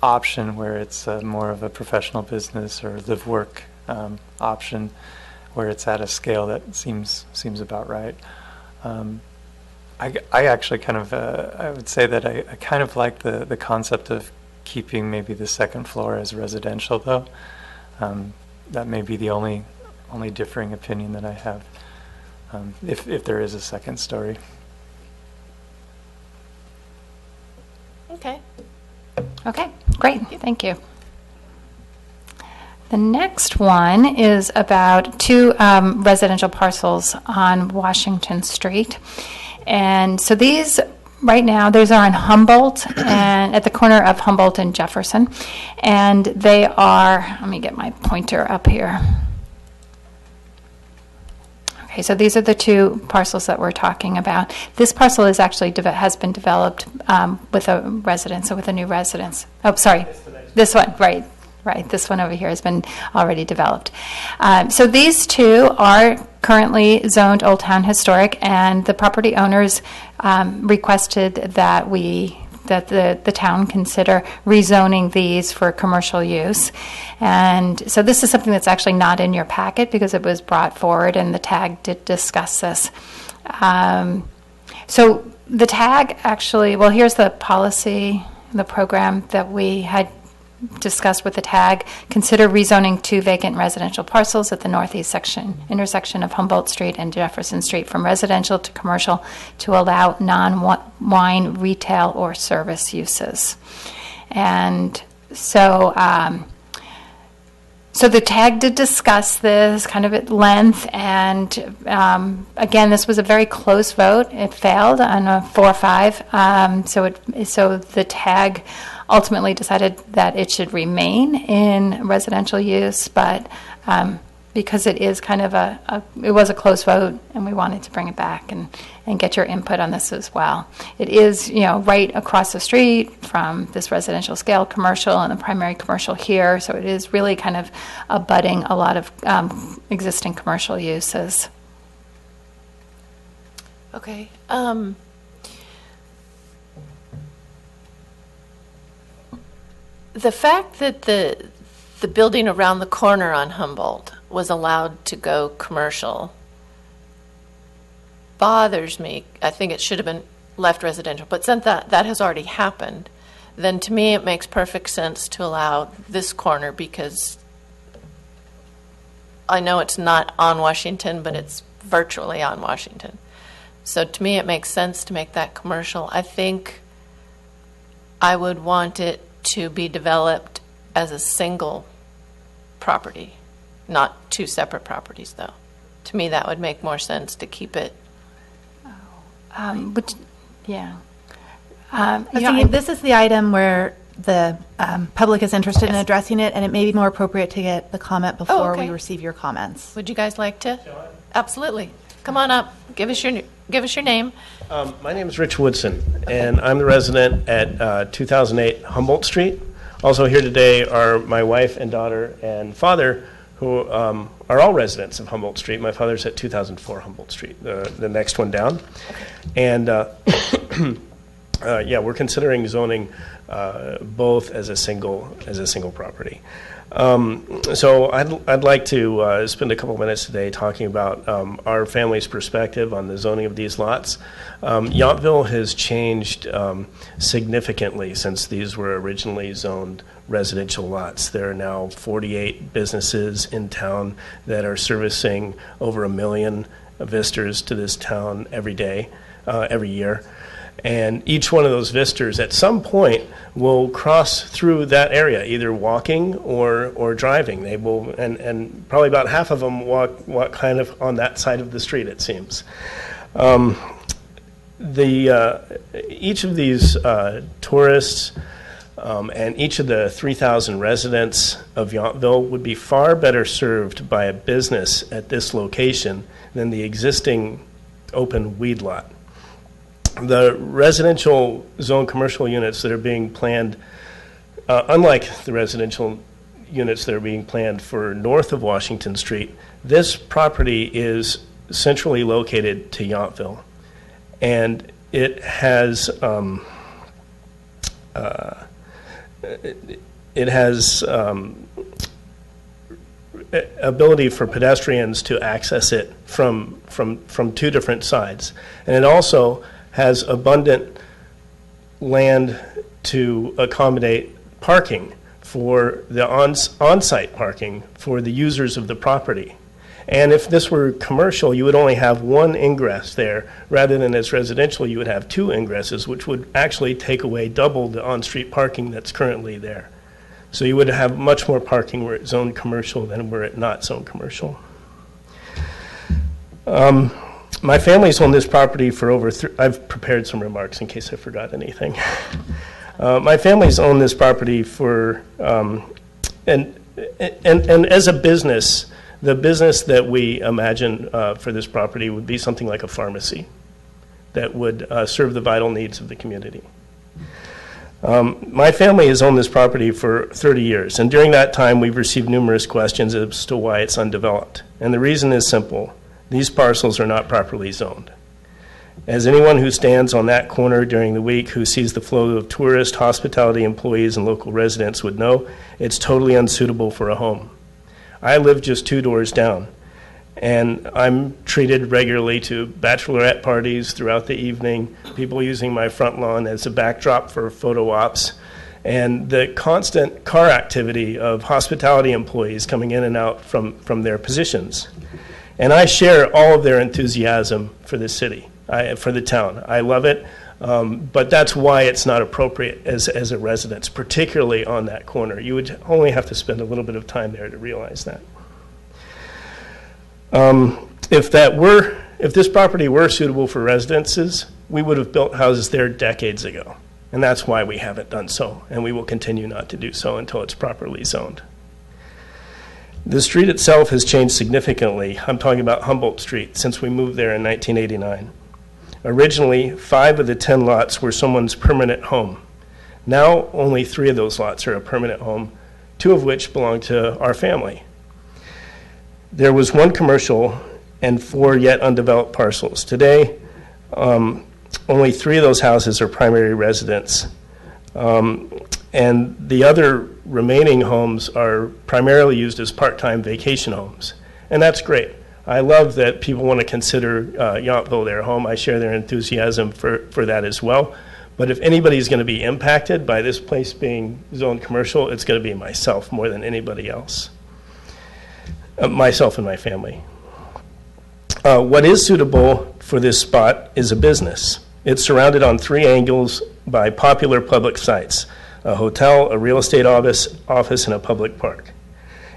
Speaker 4: option where it's more of a professional business or live work option, where it's at a scale that seems about right. I actually kind of I would say that I kind of like the concept of keeping maybe the second floor as residential, though. That may be the only differing opinion that I have, if there is a second story.
Speaker 1: Okay.
Speaker 5: Okay, great, thank you. The next one is about two residential parcels on Washington Street. And so these, right now, these are on Humboldt and at the corner of Humboldt and Jefferson. And they are, let me get my pointer up here. Okay, so these are the two parcels that we're talking about. This parcel is actually has been developed with a residence, so with a new residence. Oh, sorry, this one, right. Right, this one over here has been already developed. So these two are currently zoned Old Town Historic, and the property owners requested that the town consider rezoning these for commercial use. And so this is something that's actually not in your packet because it was brought forward, and the tag did discuss this. So the tag actually, well, here's the policy, the program that we had discussed with the tag. Consider rezoning two vacant residential parcels at the northeast intersection of Humboldt Street and Jefferson Street from residential to commercial to allow non-wine retail or service uses. And so so the tag did discuss this kind of at length, and again, this was a very close vote. It failed on a 4-5. So the tag ultimately decided that it should remain in residential use, but because it is kind of it was a close vote, and we wanted to bring it back and get your input on this as well. It is, right across the street from this residential scale commercial and the primary commercial here, so it is really kind of abutting a lot of existing commercial uses.
Speaker 1: Okay. The fact that the building around the corner on Humboldt was allowed to go commercial bothers me. I think it should have been left residential. But since that has already happened, then to me it makes perfect sense to allow this corner, because I know it's not on Washington, but it's virtually on Washington. So to me it makes sense to make that commercial. I think I would want it to be developed as a single property, not two separate properties, though. To me, that would make more sense to keep it.
Speaker 7: This is the item where the public is interested in addressing it, and it may be more appropriate to get the comment before
Speaker 1: okay.
Speaker 7: we receive your comments.
Speaker 1: Would you guys like to? Absolutely. Come on up. Give us your name.
Speaker 8: My name is Rich Woodson, and I'm the resident at 2008 Humboldt Street. Also here today are my wife and daughter and father, who are all residents of Humboldt Street. My father's at 2004 Humboldt Street, the next one down. And Yeah, we're considering zoning both as a single property. So I'd like to spend a couple minutes today talking about our family's perspective on the zoning of these lots. Yountville has changed significantly since these were originally zoned residential lots. There are now 48 businesses in town that are servicing over 1 million visitors to this town every day, every year. And each one of those visitors at some point will cross through that area, either walking or driving. They will, and probably about half of them walk kind of on that side of the street, it seems. Each of these tourists and each of the 3,000 residents of Yountville would be far better served by a business at this location than the existing open weed lot. The residential zone commercial units that are being planned, unlike the residential units that are being planned for north of Washington Street, this property is centrally located to Yountville. And it has ability for pedestrians to access it from two different sides. And it also has abundant land to accommodate parking for the on-site parking for the users of the property. And if this were commercial, you would only have one ingress there, rather than as residential, you would have two ingresses, which would actually take away double the on-street parking that's currently there. So you would have much more parking were it zoned commercial than were it not zoned commercial. My family's owned this property for over, I've prepared some remarks in case I forgot anything. My family's owned this property for, and as a business, the business that we imagine for this property would be something like a pharmacy that would serve the vital needs of the community. My family has owned this property for 30 years, and during that time we've received numerous questions as to why it's undeveloped. And the reason is simple. These parcels are not properly zoned. As anyone who stands on that corner during the week who sees the flow of tourists, hospitality employees, and local residents would know, it's totally unsuitable for a home. I live just 2 doors down, and I'm treated regularly to bachelorette parties throughout the evening, people using my front lawn as a backdrop for photo ops, and the constant car activity of hospitality employees coming in and out from their positions. And I share all of their enthusiasm for the city, for the town. I love it, but that's why it's not appropriate as a residence, particularly on that corner. You would only have to spend a little bit of time there to realize that. If this property were suitable for residences, we would have built houses there decades ago. And that's why we haven't done so, and we will continue not to do so until it's properly zoned. The street itself has changed significantly. I'm talking about Humboldt Street since we moved there in 1989. Originally, 5 of the 10 lots were someone's permanent home. Now, only 3 of those lots are a permanent home, 2 of which belong to our family. There was 1 commercial and 4 yet undeveloped parcels. Today, only 3 of those houses are primary residence. And the other remaining homes are primarily used as part-time vacation homes. And that's great. I love that people want to consider Yountville their home. I share their enthusiasm for that as well. But if anybody's going to be impacted by this place being zoned commercial, it's going to be myself more than anybody else. Myself and my family. What is suitable for this spot is a business. It's surrounded on 3 angles by popular public sites: a hotel, a real estate office, and a public park.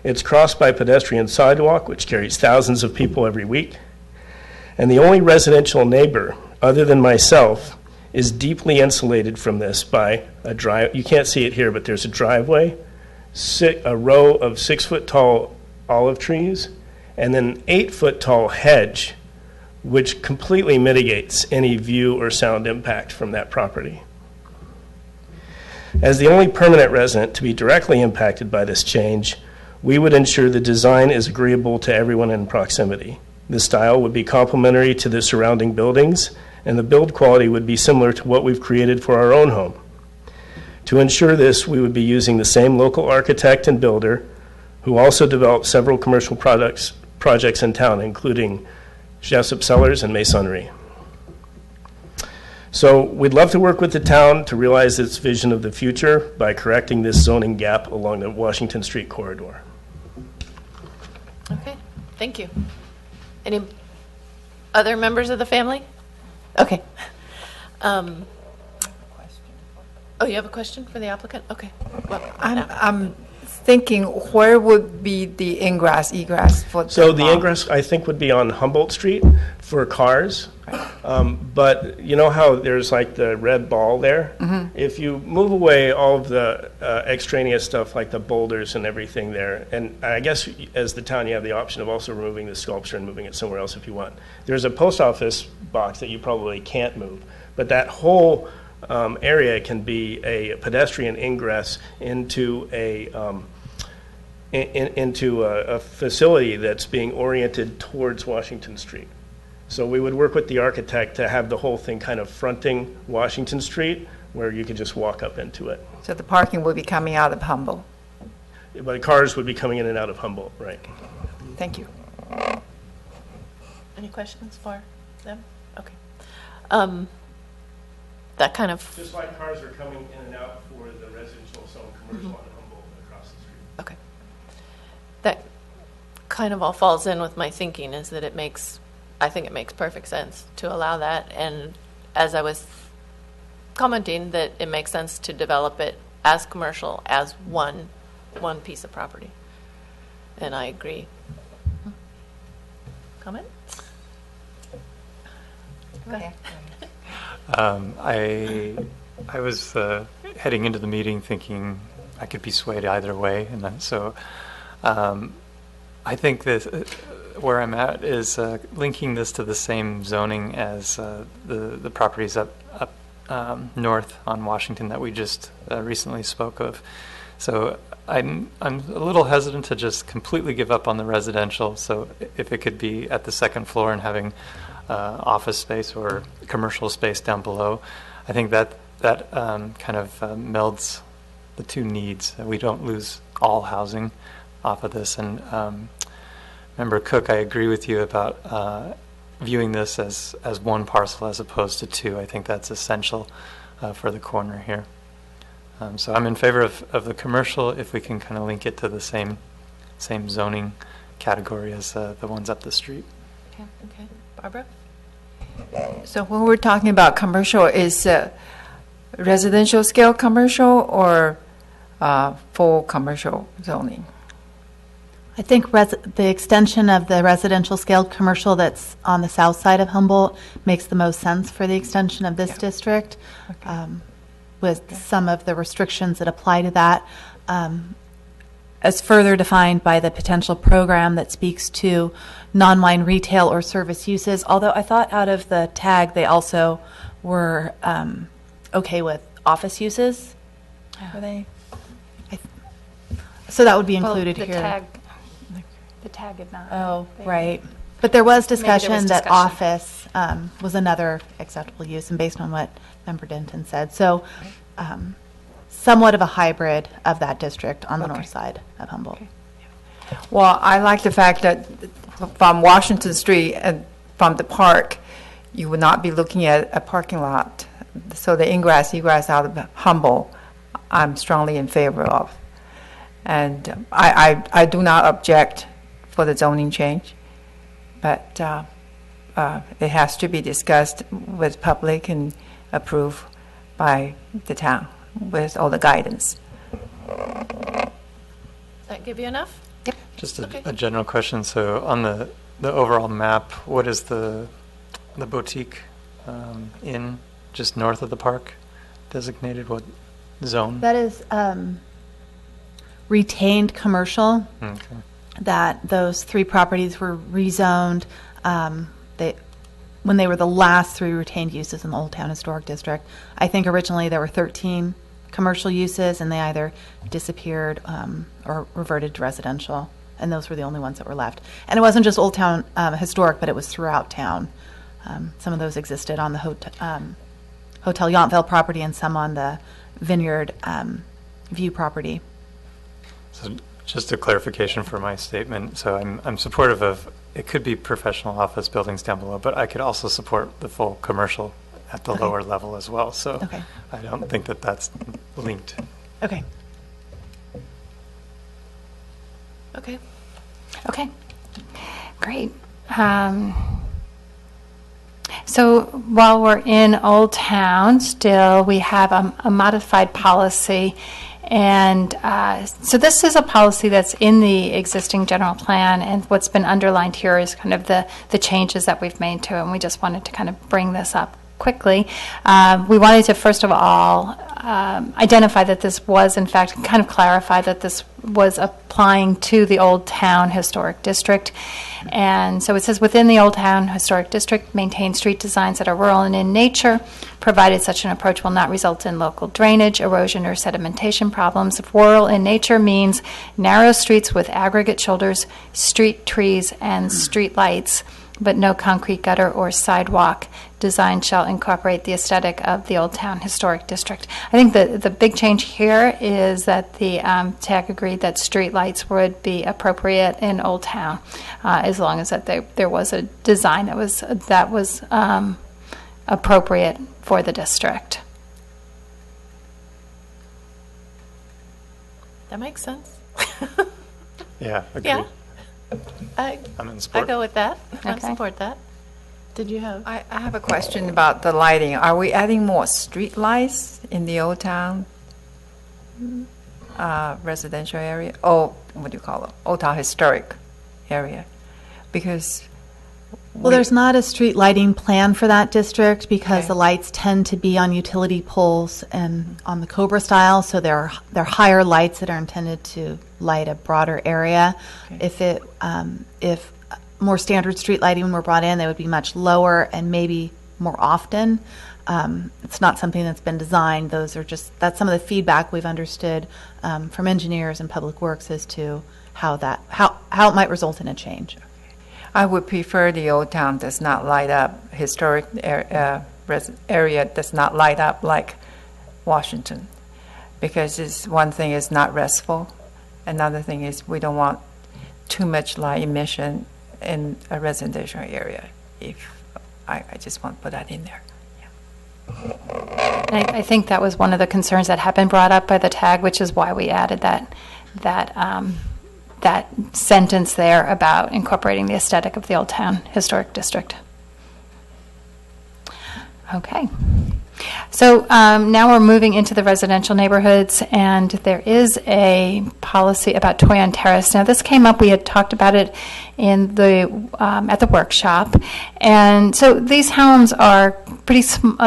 Speaker 8: It's crossed by pedestrian sidewalk, which carries thousands of people every week. And the only residential neighbor, other than myself, is deeply insulated from this by a drive. You can't see it here, but there's a driveway, a row of 6-foot-tall olive trees, and then an 8-foot-tall hedge, which completely mitigates any view or sound impact from that property. As the only permanent resident to be directly impacted by this change, we would ensure the design is agreeable to everyone in proximity. The style would be complementary to the surrounding buildings and the build quality would be similar to what we've created for our own home. To ensure this, we would be using the same local architect and builder who also developed several commercial projects in town, including Jessup Cellars and Masonry. So we'd love to work with the town to realize its vision of the future by correcting this zoning gap along the Washington Street corridor.
Speaker 1: Okay, thank you. Any other members of the family? Okay. Oh, you have a question for the applicant? Okay. Well,
Speaker 3: I'm thinking, where would be the ingress, egress for the
Speaker 8: So the
Speaker 3: lot?
Speaker 8: ingress, I think, would be on Humboldt Street for cars. But you know how there's like the red ball there? If you move away all of the extraneous stuff like the boulders and everything there, and I guess as the town you have the option of also removing the sculpture and moving it somewhere else if you want. There's a post office box that you probably can't move, but that whole area can be a pedestrian ingress into into a facility that's being oriented towards Washington Street. So we would work with the architect to have the whole thing kind of fronting Washington Street where you could just walk up into it.
Speaker 3: So the parking will be coming out of Humboldt.
Speaker 8: But cars would be coming in and out of Humboldt, right?
Speaker 3: Thank you.
Speaker 1: any questions for them? Okay. That kind of,
Speaker 8: Just like cars are coming in and out for the residential, some commercial on Humboldt across the street.
Speaker 1: okay. That kind of all falls in with my thinking, is that I think it makes perfect sense to allow that. And as I was commenting, that it makes sense to develop it as commercial, as one piece of property. And I agree. Comment? Go ahead.
Speaker 4: I was heading into the meeting thinking I could be swayed either way, and so I think that where I'm at is linking this to the same zoning as the properties up north on Washington that we just recently spoke of. So I'm a little hesitant to just completely give up on the residential. So if it could be at the second floor and having office space or commercial space down below, I think that kind of melds the two needs. We don't lose all housing off of this. And Member Cook, I agree with you about viewing this as one parcel as opposed to two. I think that's essential for the corner here. So I'm in favor of the commercial if we can kind of link it to the same zoning category as the ones up the street.
Speaker 1: Okay. Barbara?
Speaker 3: So when we're talking about commercial, is residential scale commercial or full commercial zoning?
Speaker 7: I think the extension of the residential scaled commercial that's on the south side of Humboldt makes the most sense for the extension of this district, with some of the restrictions that apply to that, as further defined by the potential program that speaks to non-wine retail or service uses. Although I thought out of the tag they also were okay with office uses. Were they? So that would be included here.
Speaker 5: The tag had not.
Speaker 7: Oh, right. But there was
Speaker 5: Maybe
Speaker 7: discussion
Speaker 5: there was
Speaker 7: that
Speaker 5: discussion.
Speaker 7: office was another acceptable use, and based on what Member Denton said. So somewhat of a hybrid of that district on the north side of Humboldt.
Speaker 3: Well, I like the fact that from Washington Street and from the park, you would not be looking at a parking lot. So the ingress, egress out of Humboldt, I'm strongly in favor of. And I do not object for the zoning change, but it has to be discussed with public and approved by the town with all the guidance.
Speaker 1: Does that give you enough?
Speaker 4: Just
Speaker 1: Okay.
Speaker 4: a general question. So on the overall map, what is the boutique inn just north of the park designated? What zone?
Speaker 7: That is retained commercial.
Speaker 4: Okay.
Speaker 7: That those three properties were rezoned when they were the last three retained uses in the Old Town Historic District. I think originally there were 13 commercial uses, and they either disappeared or reverted to residential, and those were the only ones that were left. And it wasn't just Old Town Historic, but it was throughout town. Some of those existed on the Hotel Yountville property and some on the Vineyard View property.
Speaker 4: So just a clarification for my statement. So I'm supportive of, it could be professional office buildings down below, but I could also support the full commercial at the
Speaker 7: Okay.
Speaker 4: lower level as well. So
Speaker 7: Okay.
Speaker 4: I don't think that that's linked.
Speaker 7: Okay.
Speaker 1: Okay.
Speaker 5: Okay, great. So while we're in Old Town still, we have a modified policy. And so this is a policy that's in the existing general plan, and what's been underlined here is kind of the changes that we've made to it, and we just wanted to kind of bring this up quickly. We wanted to, first of all, identify that this was, in fact, kind of clarify that this was applying to the Old Town Historic District. And so it says, within the Old Town Historic District, maintain street designs that are rural and in nature, provided such an approach will not result in local drainage, erosion, or sedimentation problems. If rural in nature means narrow streets with aggregate shoulders, street trees, and street lights, but no concrete gutter or sidewalk, design shall incorporate the aesthetic of the Old Town Historic District. I think the big change here is that the TAG agreed that street lights would be appropriate in Old Town, as long as that there was a design that was appropriate for the district.
Speaker 1: That makes sense.
Speaker 4: Yeah, agreed.
Speaker 1: Yeah. I
Speaker 4: I'm in support.
Speaker 1: go with that. I
Speaker 5: Okay.
Speaker 1: support that. Did you have?
Speaker 3: I have a question about the lighting. Are we adding more street lights in the Old Town residential area? Oh, what do you call it? Old Town Historic area? Because
Speaker 7: Well, there's not a street lighting plan for that district because
Speaker 3: Okay.
Speaker 7: the lights tend to be on utility poles and on the Cobra style, so they're higher lights that are intended to light a broader area.
Speaker 3: Okay.
Speaker 7: If more standard street lighting were brought in, they would be much lower and maybe more often. It's not something that's been designed. That's some of the feedback we've understood from engineers and public works as to how it might result in a change.
Speaker 3: I would prefer the Old Town does not light up, historic area does not light up like Washington. Because one thing is not restful. Another thing is we don't want too much light emission in a residential area. I just want to put that in there.
Speaker 5: And I think that was one of the concerns that had been brought up by the TAG, which is why we added that sentence there about incorporating the aesthetic of the Old Town Historic District. Okay. So now we're moving into the residential neighborhoods, and there is a policy about Toyon Terrace. Now, this came up, we had talked about it in at the workshop, and so these homes are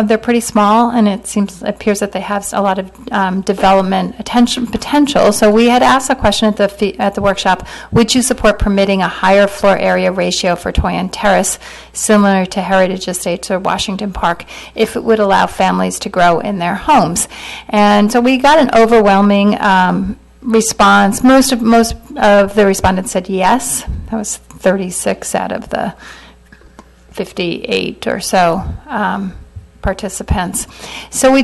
Speaker 5: they're pretty small, and it appears that they have a lot of development potential. So we had asked a question at the workshop: would you support permitting a higher floor area ratio for Toyon Terrace, similar to Heritage Estates or Washington Park, if it would allow families to grow in their homes? And so we got an overwhelming response. Most of the respondents said yes. That was 36 out of the 58 or so participants. So we,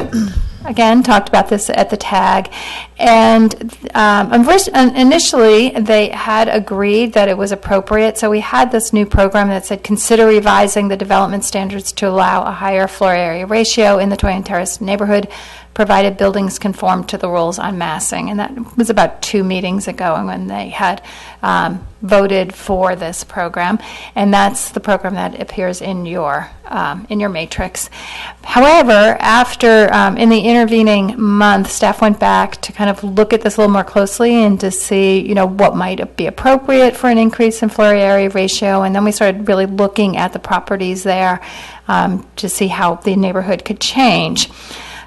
Speaker 5: again, talked about this at the TAG, and initially they had agreed that it was appropriate. So we had this new program that said, consider revising the development standards to allow a higher floor area ratio in the Toyon Terrace neighborhood, provided buildings conform to the rules on massing. And that was about 2 meetings ago when they had voted for this program. And that's the program that appears in your matrix. However, after, in the intervening month, staff went back to kind of look at this a little more closely and to see, what might be appropriate for an increase in floor area ratio. And then we started really looking at the properties there to see how the neighborhood could change.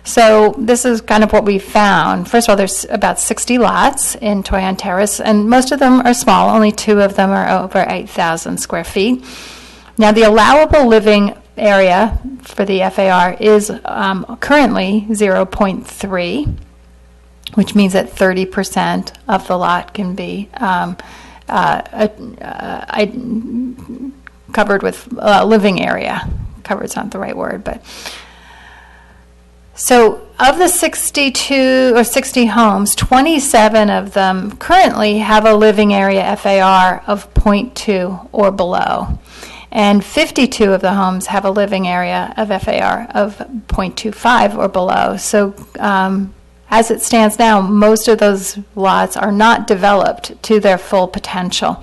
Speaker 5: So this is kind of what we found. First of all, there's about 60 lots in Toyon Terrace, and most of them are small. Only 2 of them are over 8,000 square feet. Now, the allowable living area for the FAR is currently 0.3, which means that 30% of the lot can be covered with living area. covered's not the right word, but. So of the 62 or 60 homes, 27 of them currently have a living area FAR of 0.2 or below. And 52 of the homes have a living area of FAR of 0.25 or below. So as it stands now, most of those lots are not developed to their full potential.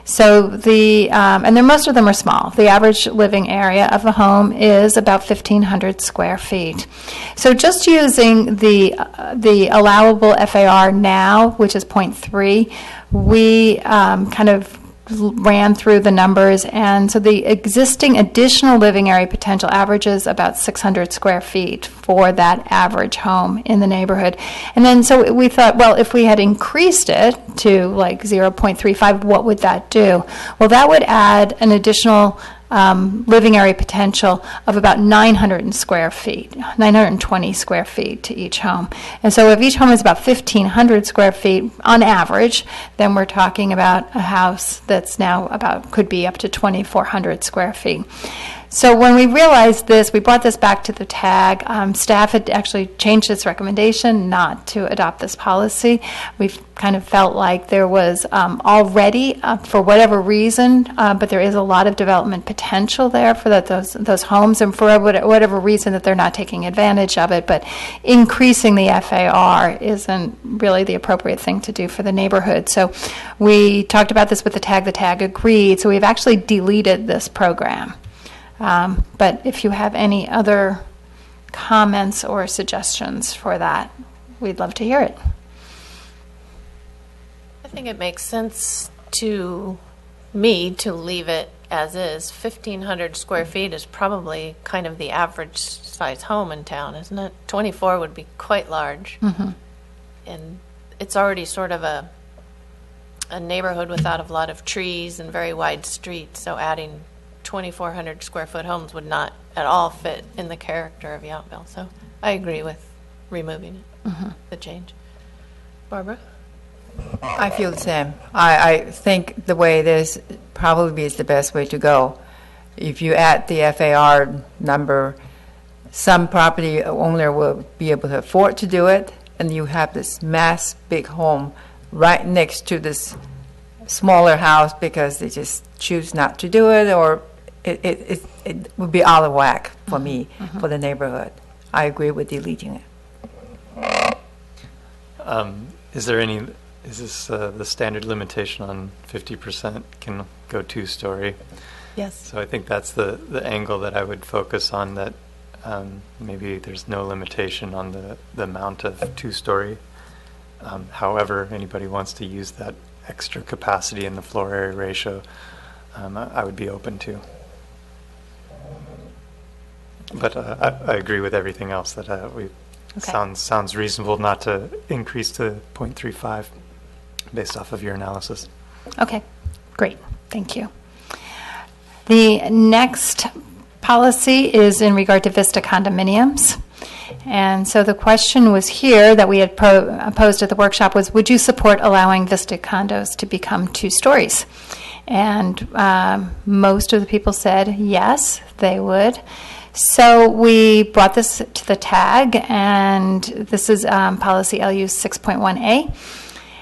Speaker 5: So and most of them are small. The average living area of a home is about 1,500 square feet. So just using the allowable FAR now, which is 0.3, we kind of ran through the numbers, and so the existing additional living area potential averages about 600 square feet for that average home in the neighborhood. And then so we thought, well, if we had increased it to like 0.35, what would that do? Well, that would add an additional living area potential of about 900 square feet, 920 square feet to each home. And so if each home is about 1,500 square feet on average, then we're talking about a house that's now could be up to 2,400 square feet. So when we realized this, we brought this back to the TAG. Staff had actually changed its recommendation not to adopt this policy. We've kind of felt like there was already, for whatever reason, but there is a lot of development potential there for those homes, and for whatever reason that they're not taking advantage of it. But increasing the FAR isn't really the appropriate thing to do for the neighborhood. So we talked about this with the TAG. The TAG agreed. So we've actually deleted this program. But if you have any other comments or suggestions for that, we'd love to hear it.
Speaker 1: I think it makes sense to me to leave it as is. 1,500 square feet is probably kind of the average size home in town, isn't it? 24 would be quite large.
Speaker 5: Mm-hmm.
Speaker 1: And it's already sort of a neighborhood without a lot of trees and very wide streets, so adding 2,400 square foot homes would not at all fit in the character of Yountville. So I agree with removing it, the change. Barbara?
Speaker 3: I feel the same. I think the way it is probably is the best way to go. If you add the FAR number, some property owner will be able to afford to do it, and you have this mass big home right next to this smaller house because they just choose not to do it, or it would be out of whack for me, for the neighborhood. I agree with deleting it.
Speaker 4: Is this the standard limitation on 50% can go two-story?
Speaker 1: Yes.
Speaker 4: So I think that's the angle that I would focus on, that maybe there's no limitation on the amount of two-story. However, anybody wants to use that extra capacity in the floor area ratio, I would be open to. But I agree with everything else that sounds reasonable not to increase to 0.35 based off of your analysis.
Speaker 5: Okay, great. Thank you. The next policy is in regard to Vista condominiums. And so the question was here that we had posed at the workshop was, would you support allowing Vista condos to become 2 stories? And most of the people said yes, they would. So we brought this to the TAG, and this is policy LU 6.1A.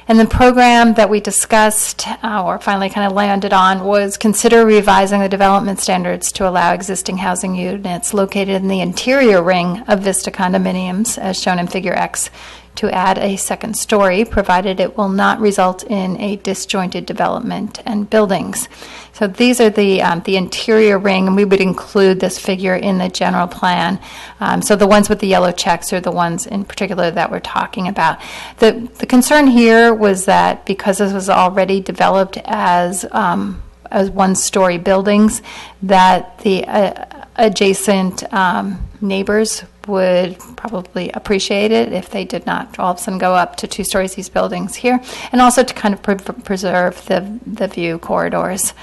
Speaker 5: And the program that we discussed, or finally kind of landed on, was consider revising the development standards to allow existing housing units located in the interior ring of Vista condominiums, as shown in Figure X, to add a second story, provided it will not result in a disjointed development and buildings. So these are the interior ring, and we would include this figure in the general plan. So the ones with the yellow checks are the ones in particular that we're talking about. The concern here was that because this was already developed as one-story buildings, that the adjacent neighbors would probably appreciate it if they did not all of a sudden go up to 2 stories, these buildings here, and also to kind of preserve the view corridors.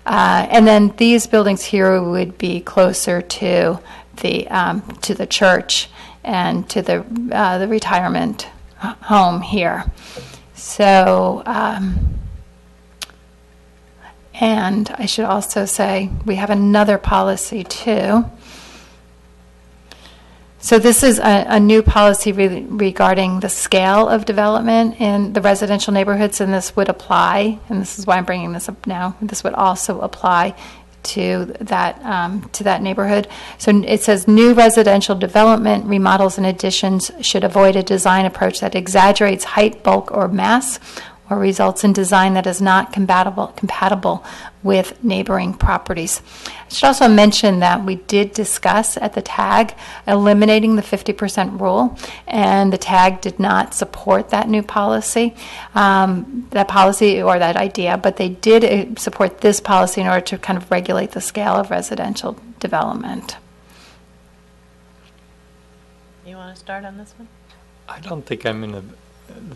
Speaker 5: And then these buildings here would be closer to the church and to the retirement home here. So And I should also say, we have another policy too. So this is a new policy regarding the scale of development in the residential neighborhoods, and this would apply, and this is why I'm bringing this up now, this would also apply to that neighborhood. So it says new residential development, remodels, and additions should avoid a design approach that exaggerates height, bulk, or mass, or results in design that is not compatible with neighboring properties. I should also mention that we did discuss at the TAG eliminating the 50% rule, and the TAG did not support that new policy, that policy or that idea, but they did support this policy in order to kind of regulate the scale of residential development.
Speaker 1: You want to start on this one?
Speaker 4: I don't think I'm in the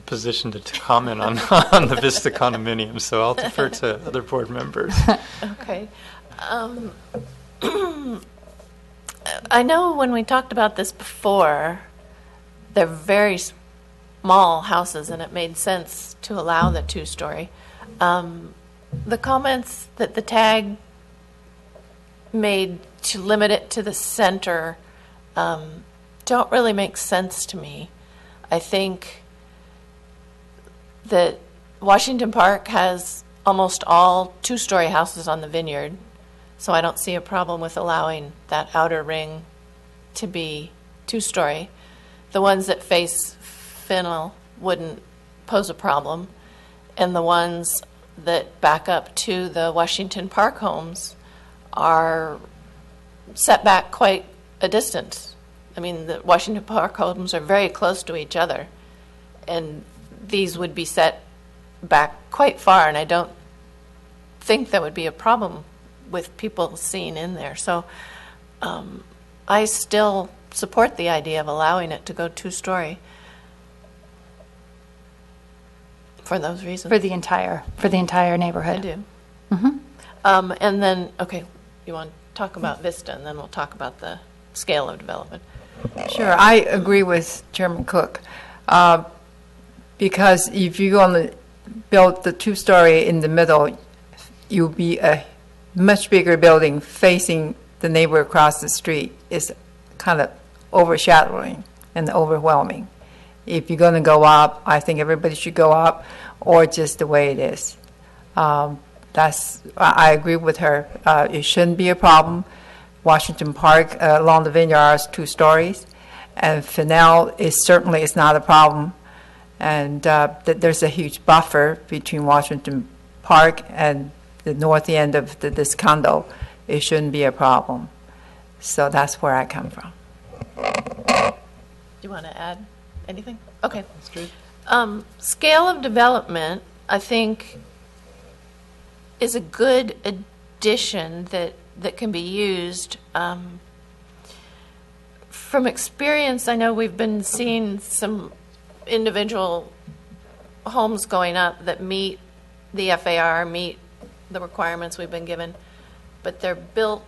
Speaker 4: position to comment on the Vista condominium, so I'll defer to other board members.
Speaker 1: Okay. I know when we talked about this before, they're very small houses, and it made sense to allow the two-story. The comments that the TAG made to limit it to the center don't really make sense to me. I think that Washington Park has almost all two-story houses on the Vineyard, so I don't see a problem with allowing that outer ring to be two-story. The ones that face Fennel wouldn't pose a problem, and the ones that back up to the Washington Park homes are set back quite a distance. I mean, the Washington Park homes are very close to each other, and these would be set back quite far, and I don't think that would be a problem with people seeing in there. So I still support the idea of allowing it to go two-story for those reasons.
Speaker 5: For the entire neighborhood.
Speaker 1: I do.
Speaker 5: Mm-hmm.
Speaker 1: And then, okay, you want to talk about Vista, and then we'll talk about the scale of development.
Speaker 3: Sure, I agree with Chairman Cook. Because if you're going to build the two-story in the middle, you'll be a much bigger building facing the neighbor across the street. It's kind of overshadowing and overwhelming. If you're going to go up, I think everybody should go up, or just the way it is. I agree with her. It shouldn't be a problem. Washington Park along the Vineyard is 2 stories, and Fennel certainly is not a problem. And there's a huge buffer between Washington Park and the north end of this condo. It shouldn't be a problem. So that's where I come from.
Speaker 1: Do you want to add anything? Okay. That's good. Scale of development, I think, is a good addition that can be used. From experience, I know we've been seeing some individual homes going up that meet the FAR, meet the requirements we've been given, but they're built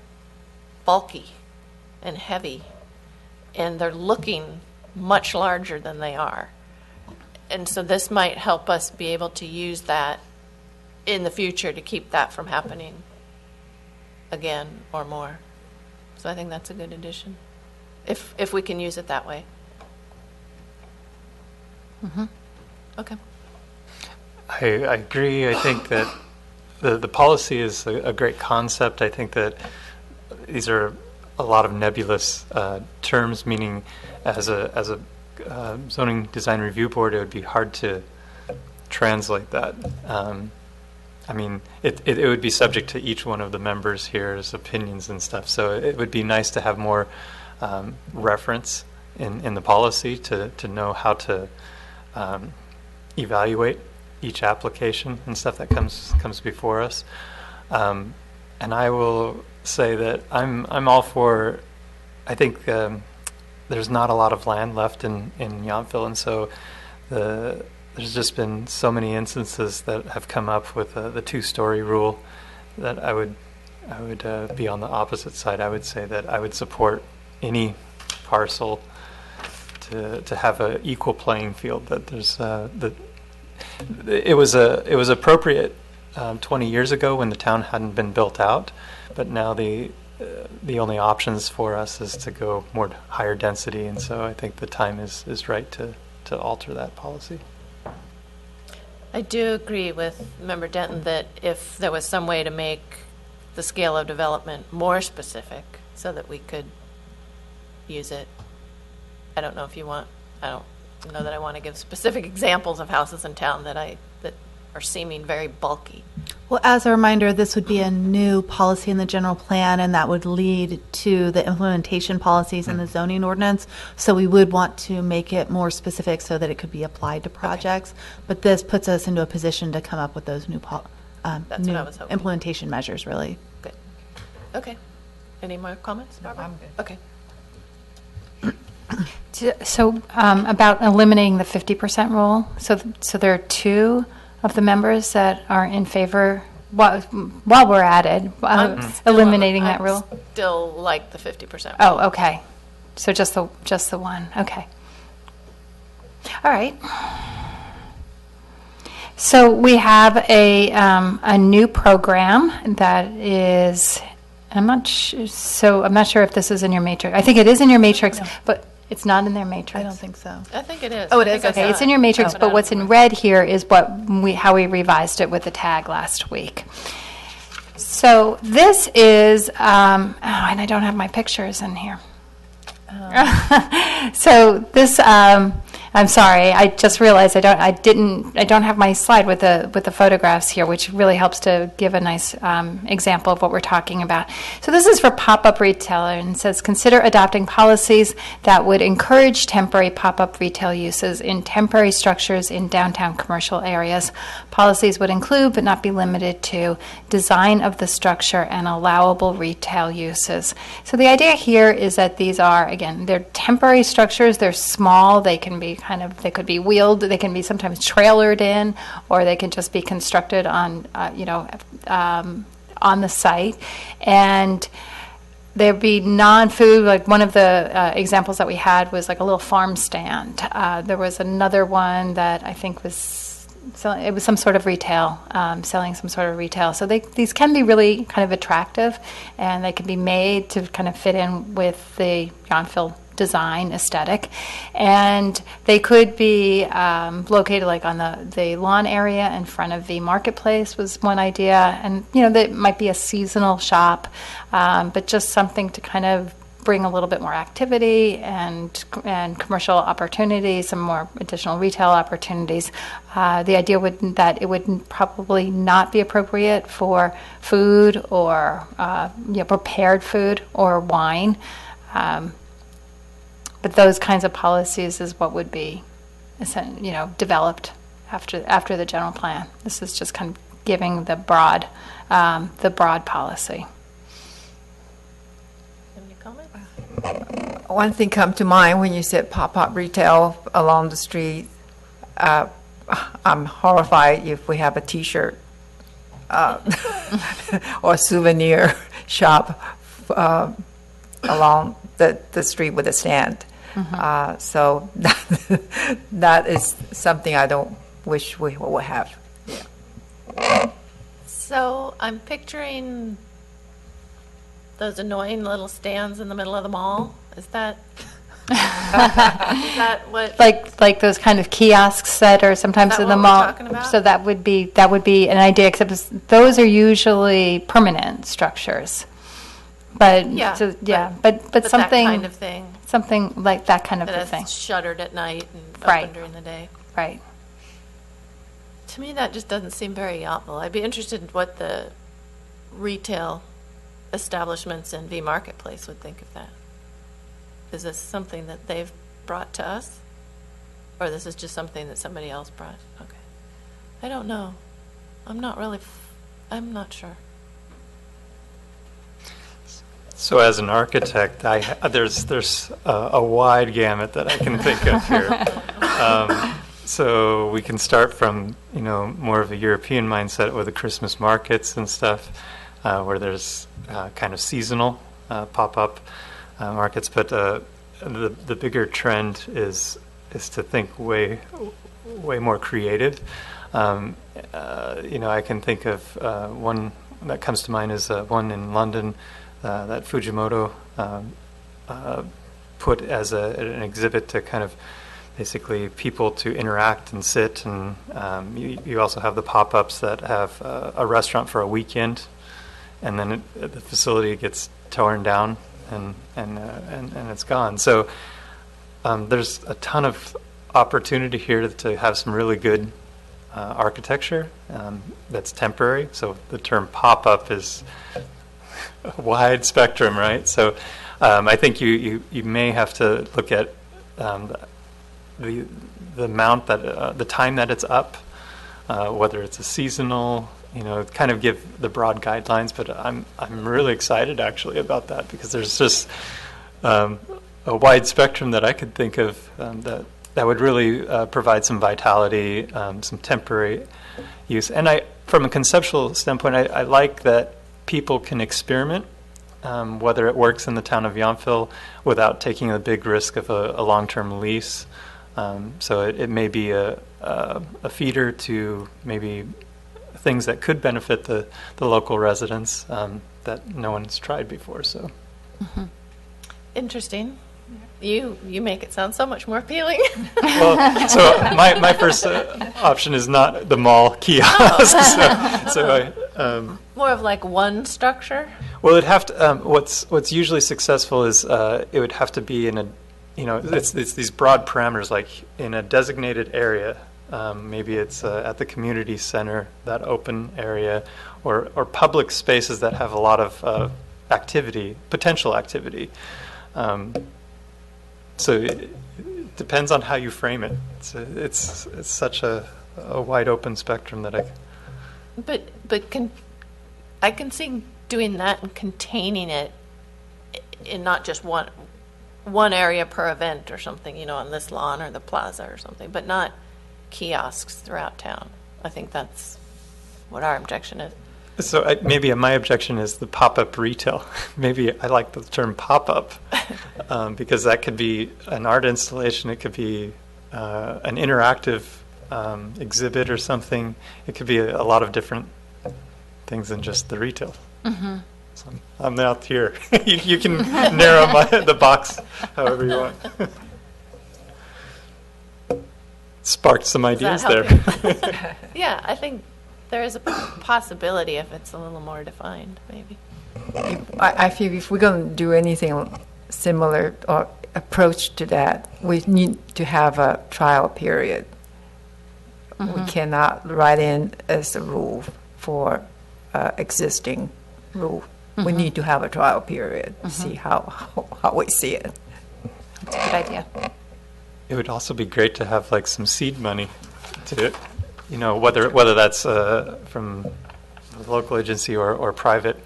Speaker 1: bulky and heavy, and they're looking much larger than they are. And so this might help us be able to use that in the future to keep that from happening again or more. So I think that's a good addition, if we can use it that way. Mm-hmm. Okay.
Speaker 4: I agree. I think that the policy is a great concept. I think that these are a lot of nebulous terms, meaning as a zoning design review board, it would be hard to translate that. I mean, it would be subject to each one of the members here's opinions and stuff. So it would be nice to have more reference in the policy to know how to evaluate each application and stuff that comes before us. And I will say that I'm all for. I think there's not a lot of land left in Yountville, and so there's just been so many instances that have come up with the 2-story rule that I would be on the opposite side. I would say that I would support any parcel to have an equal playing field. That there's it was appropriate 20 years ago when the town hadn't been built out, but now the only options for us is to go more higher density, and so I think the time is right to alter that policy.
Speaker 1: I do agree with Member Denton that if there was some way to make the scale of development more specific so that we could use it. I don't know if you want, I don't know that I want to give specific examples of houses in town that are seeming very bulky.
Speaker 7: Well, as a reminder, this would be a new policy in the general plan, and that would lead to the implementation policies in the zoning ordinance. So we would want to make it more specific so that it could be applied to projects. But this puts us into a position to come up with those new,
Speaker 1: That's
Speaker 7: new
Speaker 1: what I was hoping.
Speaker 7: implementation measures, really.
Speaker 1: Good. Okay. Any more comments, Barbara?
Speaker 3: I'm good.
Speaker 1: Okay.
Speaker 5: So about eliminating the 50% rule, so there are two of the members that are in favor, while we're at it, eliminating that rule?
Speaker 1: Still like the 50%.
Speaker 5: Oh, okay. So just the one, okay. All right. So we have a new program that is, I'm not sure if this is in your matrix. I think it is in your matrix, but it's not in their matrix.
Speaker 7: I don't think so.
Speaker 1: I think it is.
Speaker 7: Oh, it
Speaker 1: I
Speaker 7: is?
Speaker 1: think I
Speaker 7: Okay,
Speaker 1: saw
Speaker 5: It's in your matrix,
Speaker 1: Oh.
Speaker 5: but what's in red here is how we revised it with the tag last week. So this is, and I don't have my pictures in here. So this, I'm sorry, I just realized I don't have my slide with the photographs here, which really helps to give a nice example of what we're talking about. So this is for pop-up retailer, and it says, consider adopting policies that would encourage temporary pop-up retail uses in temporary structures in downtown commercial areas. Policies would include, but not be limited to, design of the structure and allowable retail uses. So the idea here is that these are, again, they're temporary structures. They're small. They can be they could be wheeled. They can be sometimes trailered in, or they can just be constructed on, on the site. And there'd be non-food, like one of the examples that we had was like a little farm stand. There was another one that I think was, it was some sort of retail, selling some sort of retail. So these can be really kind of attractive, and they can be made to kind of fit in with the Yountville design aesthetic, and they could be located like on the lawn area in front of the marketplace was one idea, and that might be a seasonal shop, but just something to kind of bring a little bit more activity and commercial opportunities, some more additional retail opportunities. The idea that it would probably not be appropriate for food or prepared food or wine. But those kinds of policies is what would be, developed after the general plan. This is just kind of giving the broad policy.
Speaker 1: Any comments?
Speaker 3: One thing come to mind when you said pop-up retail along the street. I'm horrified if we have a T-shirt or souvenir shop along the street with a stand. So that is something I don't wish we would have.
Speaker 1: So I'm picturing those annoying little stands in the middle of the mall. Is that what?
Speaker 5: Like those kind of kiosks that are sometimes
Speaker 1: Is that
Speaker 5: in the
Speaker 1: what we're
Speaker 5: mall.
Speaker 1: talking about?
Speaker 5: So that would be an idea, except those are usually permanent structures. But
Speaker 1: Yeah,
Speaker 5: but something
Speaker 1: that kind of thing
Speaker 5: something like that kind of a
Speaker 1: that
Speaker 5: thing.
Speaker 1: is shuttered at night and
Speaker 5: Right.
Speaker 1: open during the day.
Speaker 5: Right.
Speaker 1: To me, that just doesn't seem very Yountville. I'd be interested in what the retail establishments in V Marketplace would think of that. Is this something that they've brought to us? Or this is just something that somebody else brought? Okay. I don't know. I'm not sure.
Speaker 4: So as an architect, there's a wide gamut that I can think of here. So we can start from more of a European mindset with the Christmas markets and stuff, where there's kind of seasonal pop-up markets. But the bigger trend is to think way more creative. I can think of one that comes to mind is one in London that Fujimoto put as an exhibit to kind of basically people to interact and sit, and you also have the pop-ups that have a restaurant for a weekend, and then the facility gets torn down and it's gone. So there's a ton of opportunity here to have some really good architecture that's temporary. So the term pop-up is a wide spectrum, right? So I think you may have to look at the amount that the time that it's up, whether it's a seasonal, kind of give the broad guidelines. But I'm really excited actually about that, because there's just a wide spectrum that I could think of that would really provide some vitality, some temporary use. And from a conceptual standpoint, I like that people can experiment, whether it works in the town of Yountville without taking the big risk of a long-term lease. So it may be a feeder to maybe things that could benefit the local residents that no one's tried before. So
Speaker 1: Interesting. You make it sound so much more appealing.
Speaker 4: well, so my first option is not the mall kiosk.
Speaker 1: More of like one structure.
Speaker 4: Well, it'd have to. What's usually successful is it would have to be in a, it's these broad parameters, like in a designated area. Maybe it's at the community center, that open area, or public spaces that have a lot of potential activity. So it depends on how you frame it. It's such a wide open spectrum that
Speaker 1: But I can see doing that and containing it in not just one area per event or something, on this lawn or the plaza or something, but not kiosks throughout town. I think that's what our objection is.
Speaker 4: So maybe my objection is the pop-up retail. Maybe I like the term pop-up because that could be an art installation. It could be an interactive exhibit or something. It could be a lot of different things than just the retail. Mm-hmm. So I'm out here. You can narrow the box however you want. Sparked some ideas there.
Speaker 1: Yeah, I think there is a possibility if it's a little more defined, maybe.
Speaker 3: I feel if we're going to do anything similar or approach to that, we need to have a trial period. We cannot write in as a rule for existing rule. We need to have a trial period, see how we see it.
Speaker 5: That's a good idea.
Speaker 4: It would also be great to have like some seed money to, whether that's from the local agency or private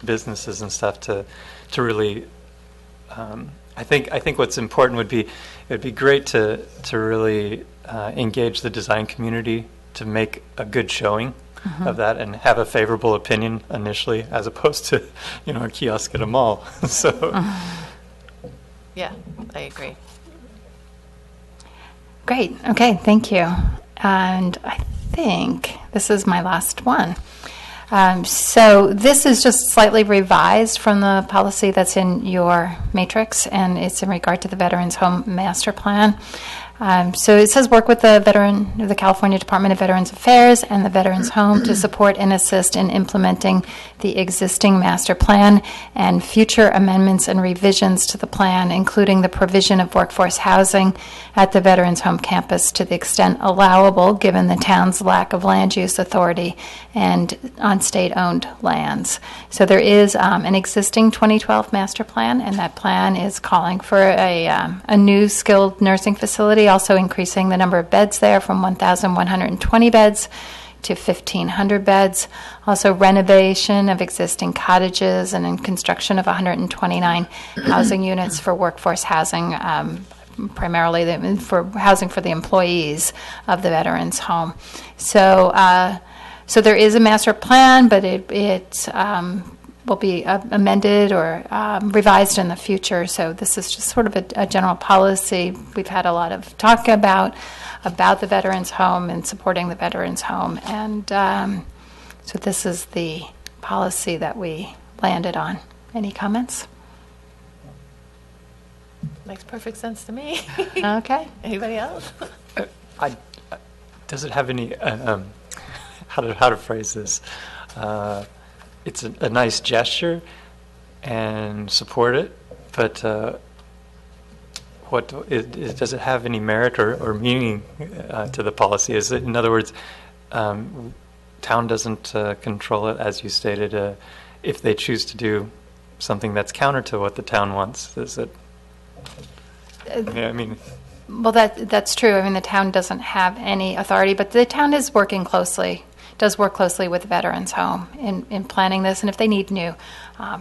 Speaker 4: businesses and stuff to really. I think what's important would be it'd be great to really engage the design community to make a good showing of that and have a favorable opinion initially, as opposed to a kiosk at a mall. So.
Speaker 1: Yeah, I agree.
Speaker 5: Great. Okay, thank you. And I think this is my last one. So this is just slightly revised from the policy that's in your matrix, and it's in regard to the Veterans Home Master Plan. So it says work with the California Department of Veterans Affairs and the Veterans Home to support and assist in implementing the existing master plan and future amendments and revisions to the plan, including the provision of workforce housing at the Veterans Home campus to the extent allowable given the town's lack of land use authority and on state-owned lands. So there is an existing 2012 master plan, and that plan is calling for a new skilled nursing facility, also increasing the number of beds there from 1,120 beds to 1,500 beds. Also renovation of existing cottages and in construction of 129 housing units for workforce housing, primarily for housing for the employees of the Veterans Home. So there is a master plan, but will be amended or revised in the future. So this is just sort of a general policy. We've had a lot of talk about the veterans home and supporting the veterans home. And so this is the policy that we landed on. Any comments?
Speaker 1: Makes perfect sense to me.
Speaker 5: Okay.
Speaker 1: Anybody else?
Speaker 4: Does it have any, how to phrase this? It's a nice gesture and support it, but does it have any merit or meaning to the policy? Is it, in other words, town doesn't control it, as you stated, if they choose to do something that's counter to what the town wants? Is it? Yeah, I mean.
Speaker 5: Well, that's true. I mean, the town doesn't have any authority, but the town is working closely, does work closely with the Veterans Home in planning this. And if they need new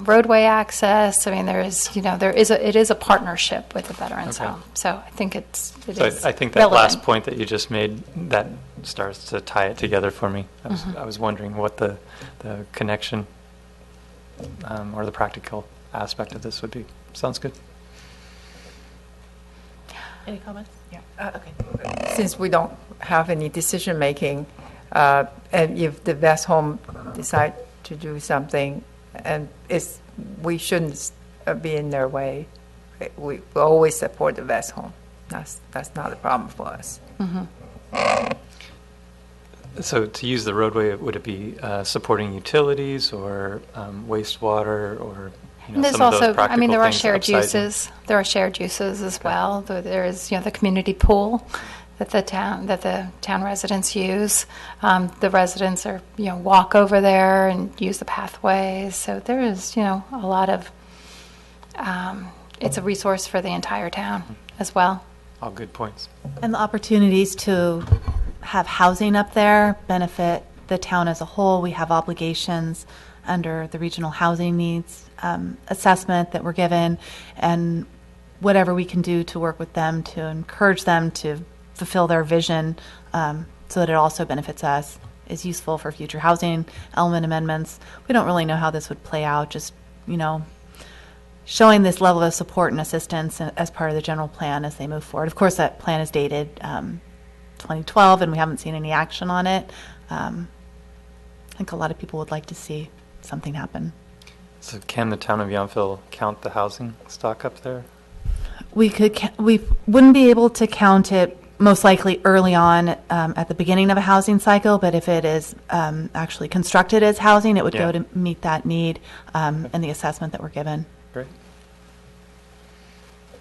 Speaker 5: roadway access, I mean, it is a partnership with the Veterans Home. So I think it is
Speaker 4: I think that
Speaker 5: relevant.
Speaker 4: last point that you just made, that starts to tie it together for me. I was wondering what the connection or the practical aspect of this would be. Sounds good.
Speaker 1: Any comments?
Speaker 3: Yeah.
Speaker 1: Okay.
Speaker 3: Since we don't have any decision-making, and if the Vest Home decide to do something, and we shouldn't be in their way, we always support the Vest Home. That's not a problem for us.
Speaker 4: So to use the roadway, would it be supporting utilities or wastewater or
Speaker 5: And there's
Speaker 4: some of those
Speaker 5: also, I
Speaker 4: practical
Speaker 5: mean, there are
Speaker 4: things,
Speaker 5: shared
Speaker 4: upsizing?
Speaker 5: uses. There are shared uses as well. There is, the community pool that the town residents use. The residents walk over there and use the pathways. So there is, a lot of. It's a resource for the entire town as well.
Speaker 4: All good points.
Speaker 7: And the opportunities to have housing up there benefit the town as a whole. We have obligations under the regional housing needs assessment that we're given, and whatever we can do to work with them to encourage them to fulfill their vision so that it also benefits us is useful for future housing element amendments. We don't really know how this would play out, just, showing this level of support and assistance as part of the general plan as they move forward. Of course, that plan is dated 2012, and we haven't seen any action on it. I think a lot of people would like to see something happen.
Speaker 4: So can the town of Yountville count the housing stock up there?
Speaker 7: We wouldn't be able to count it most likely early on at the beginning of a housing cycle, but if it is actually constructed as housing, it would go to meet that need and the assessment that we're given.
Speaker 4: Great.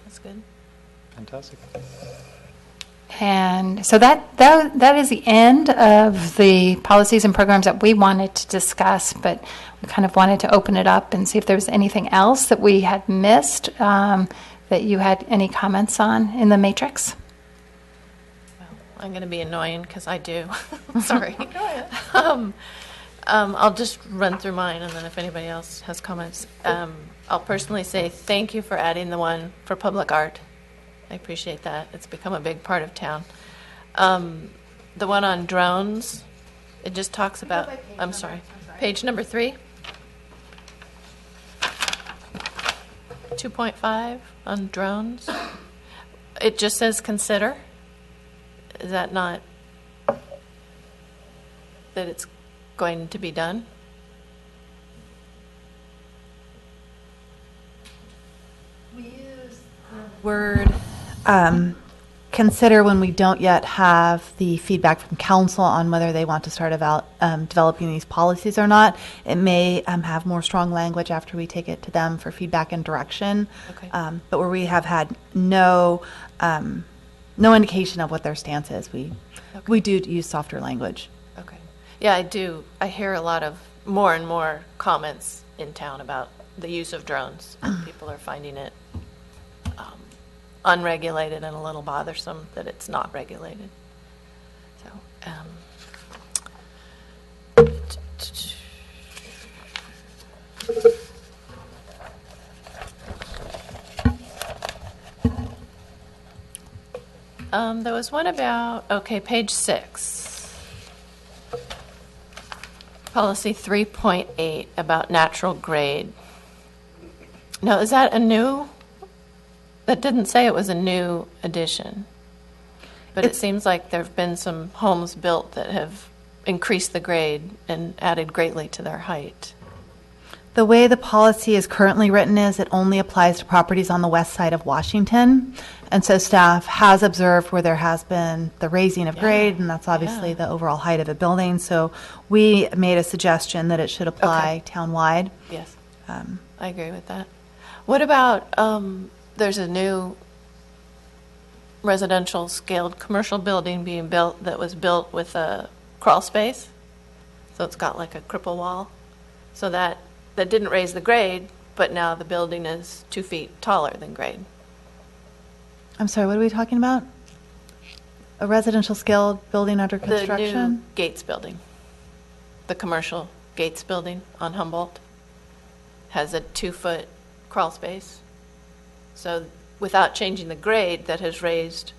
Speaker 1: That's good.
Speaker 4: Fantastic.
Speaker 5: And so that is the end of the policies and programs that we wanted to discuss, but we kind of wanted to open it up and see if there was anything else that we had missed that you had any comments on in the matrix.
Speaker 1: Well, I'm going to be annoying because I do. Sorry. Go ahead. I'll just run through mine, and then if anybody else has comments, I'll personally say thank you for adding the one for public art. I appreciate that. It's become a big part of town. The one on drones, it just talks about, I'm sorry, page number 3. 2.5 on drones. It just says consider. Is that not that it's going to be done?
Speaker 7: We use the word consider when we don't yet have the feedback from council on whether they want to start developing these policies or not. It may have more strong language after we take it to them for feedback and direction.
Speaker 1: Okay.
Speaker 7: But where we have had no indication of what their stance is, we do use softer language.
Speaker 1: Okay. Yeah, I do. I hear a lot of more and more comments in town about the use of drones. People are finding it unregulated and a little bothersome that it's not regulated. So, there was one about, okay, page 6. Policy 3.8 about natural grade. Now, is that a new? That didn't say it was a new addition. But it seems like there have been some homes built that have increased the grade and added greatly to their height.
Speaker 7: The way the policy is currently written is it only applies to properties on the west side of Washington. And so staff has observed where there has been the raising of grade, and that's obviously the overall height of a building. So we made a suggestion that it should apply townwide.
Speaker 1: Yes, I agree with that. What about, there's a new residential scaled commercial building being built that was built with a crawl space. So it's got like a cripple wall. So that didn't raise the grade, but now the building is 2 feet taller than grade.
Speaker 7: I'm sorry, what are we talking about? A residential scale building under
Speaker 1: The new
Speaker 7: construction?
Speaker 1: Gates building, the commercial Gates building on Humboldt, has a 2-foot crawl space. So without changing the grade, that has raised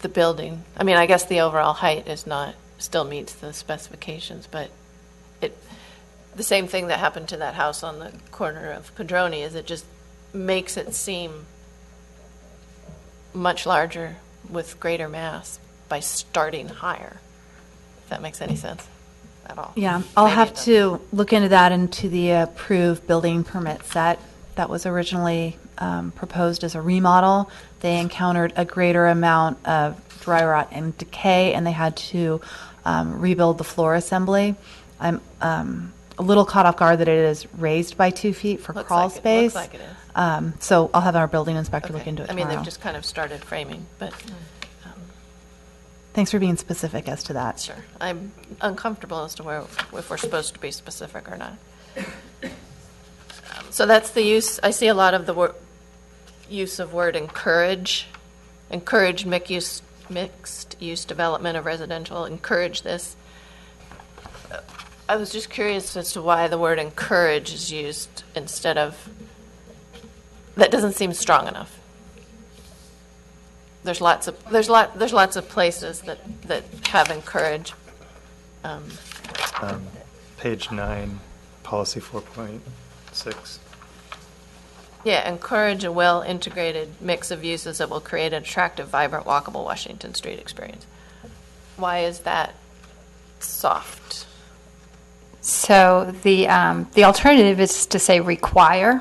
Speaker 1: the building. I mean, I guess the overall height is not, still meets the specifications, but the same thing that happened to that house on the corner of Padroni is it just makes it seem much larger with greater mass by starting higher, if that makes any sense at all.
Speaker 7: Yeah, I'll
Speaker 1: Maybe
Speaker 7: have
Speaker 1: it does.
Speaker 7: to look into that, into the approved building permit set that was originally proposed as a remodel. They encountered a greater amount of dry rot and decay, and they had to rebuild the floor assembly. I'm a little caught off guard that it is raised by 2 feet for
Speaker 1: Looks
Speaker 7: crawl
Speaker 1: like
Speaker 7: space.
Speaker 1: Looks like it is.
Speaker 7: So I'll have our building inspector look
Speaker 1: Okay.
Speaker 7: into it
Speaker 1: I mean,
Speaker 7: tomorrow.
Speaker 1: they've just kind of started framing, but
Speaker 7: Thanks for being specific as to that.
Speaker 1: sure. I'm uncomfortable as to where, if we're supposed to be specific or not. So that's the use, I see a lot of the use of word encourage mixed use development of residential, encourage this. I was just curious as to why the word encourage is used instead of, that doesn't seem strong enough. There's lots of places that have encourage.
Speaker 4: Page 9, policy 4.6.
Speaker 1: Yeah, encourage a well-integrated mix of uses that will create an attractive, vibrant, walkable Washington Street experience. Why is that soft?
Speaker 5: So the alternative is to say require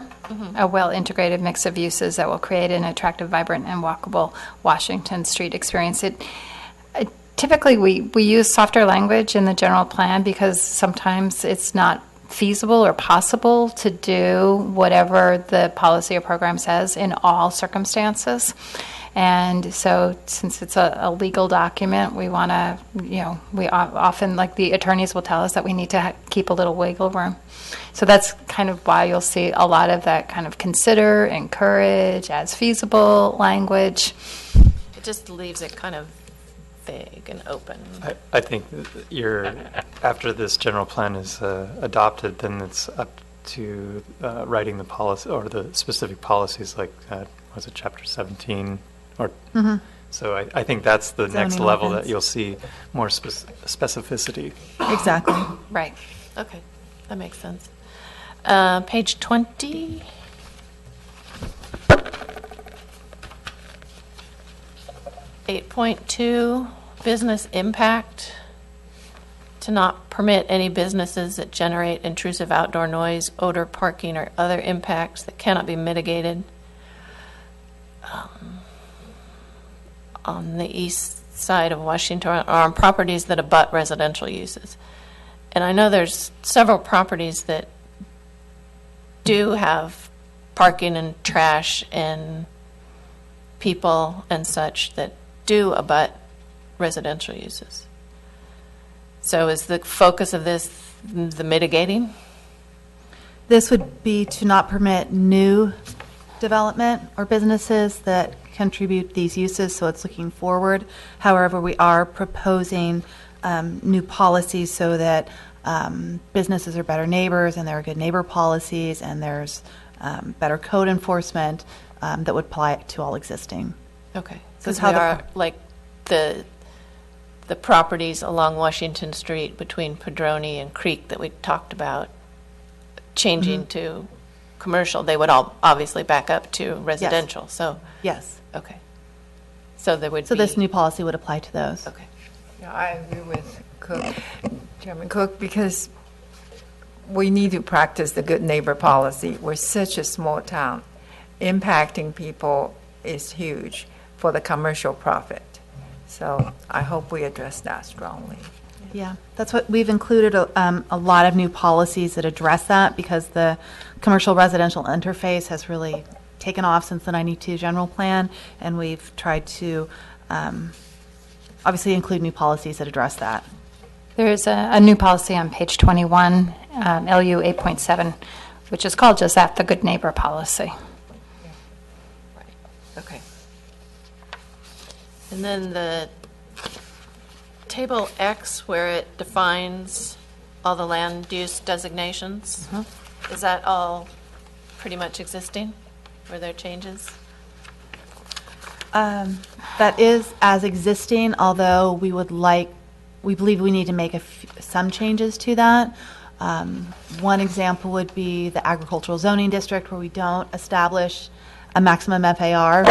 Speaker 5: a well-integrated mix of uses that will create an attractive, vibrant, and walkable Washington Street experience. Typically, we use softer language in the general plan because sometimes it's not feasible or possible to do whatever the policy or program says in all circumstances. And so since it's a legal document, we want to, we often, like the attorneys will tell us that we need to keep a little wiggle room. So that's kind of why you'll see a lot of that kind of consider, encourage, as feasible language.
Speaker 1: It just leaves it kind of vague and open.
Speaker 4: I think after this general plan is adopted, then it's up to writing the policy or the specific policies, like was it chapter 17 or so I think that's the next
Speaker 7: Zoning
Speaker 4: level
Speaker 7: ordinance.
Speaker 4: that you'll see more specificity.
Speaker 7: Exactly.
Speaker 5: Right.
Speaker 1: Okay, that makes sense. Page 20. (8.2) business impact. To not permit any businesses that generate intrusive outdoor noise, odor, parking, or other impacts that cannot be mitigated on the east side of Washington or on properties that abut residential uses. And I know there's several properties that do have parking and trash and people and such that do abut residential uses. So is the focus of this the mitigating?
Speaker 7: This would be to not permit new development or businesses that contribute these uses, so it's looking forward. However, we are proposing new policies so that businesses are better neighbors and there are good neighbor policies and there's better code enforcement that would apply to all existing.
Speaker 1: Okay.
Speaker 7: So
Speaker 1: Because
Speaker 7: it's how
Speaker 1: we
Speaker 7: the-
Speaker 1: are, like, the the properties along Washington Street between Padroni and Creek that we talked about changing to commercial, they would all obviously back up to residential. So,
Speaker 7: Yes.
Speaker 1: okay. So there would
Speaker 7: So
Speaker 1: be.
Speaker 7: this new policy would apply to those.
Speaker 1: Okay.
Speaker 3: Yeah, I agree with Cook, Chairman Cook, because we need to practice the good neighbor policy. We're such a small town. Impacting people is huge for the commercial profit. So I hope we address that strongly.
Speaker 7: Yeah, that's what we've included a lot of new policies that address that because the commercial residential interface has really taken off since the 92 general plan, and we've tried to obviously include new policies that address that.
Speaker 5: There is a new policy on page 21, LU 8.7, which is called just that, the good neighbor policy.
Speaker 1: Okay. And then the table X, where it defines all the land use designations, is that all pretty much existing? Were there changes?
Speaker 7: That is as existing, although we believe we need to make some changes to that. One example would be the agricultural zoning district where we don't establish a maximum FAR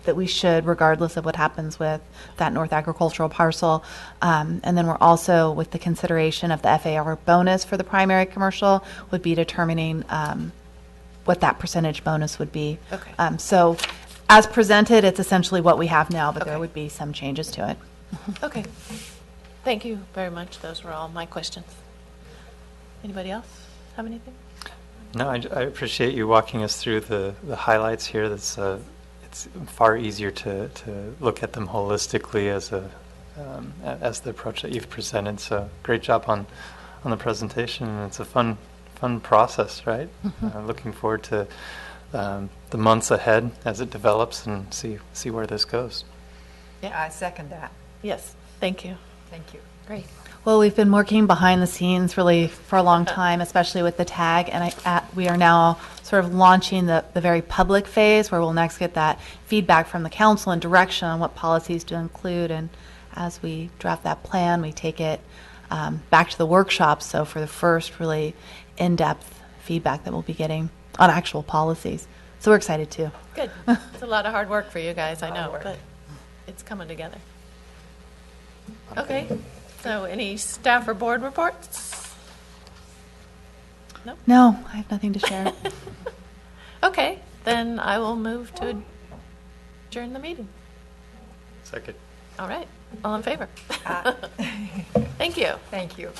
Speaker 7: that we should, regardless of what happens with that North agricultural parcel. And then we're also, with the consideration of the FAR bonus for the primary commercial, would be determining what that percentage bonus would be.
Speaker 1: Okay.
Speaker 7: So as presented, it's essentially what we have now, but
Speaker 1: Okay.
Speaker 7: there would be some changes to it.
Speaker 1: Okay. Thank you very much. Those were all my questions. Anybody else have anything?
Speaker 4: No, I appreciate you walking us through the highlights here. That's it's far easier to look at them holistically as the approach that you've presented. So great job on the presentation. And it's a fun process, right? Looking forward to the months ahead as it develops and see where this goes.
Speaker 3: Yeah, I second that.
Speaker 1: Yes. Thank you.
Speaker 3: Thank you.
Speaker 1: Great.
Speaker 7: Well, we've been working behind the scenes really for a long time, especially with the tag, and we are now sort of launching the very public phase where we'll next get that feedback from the council and direction on what policies to include. And as we draft that plan, we take it back to the workshops. So for the first really in-depth feedback that we'll be getting on actual policies. So we're excited too.
Speaker 1: Good. It's a lot of hard work for you guys, I know, but it's coming together. Okay. So any staff or board reports?
Speaker 7: No, I have nothing to share.
Speaker 1: Okay. Then I will move to adjourn the meeting.
Speaker 4: Second.
Speaker 1: All right. All in favor? Thank you.
Speaker 3: Thank you.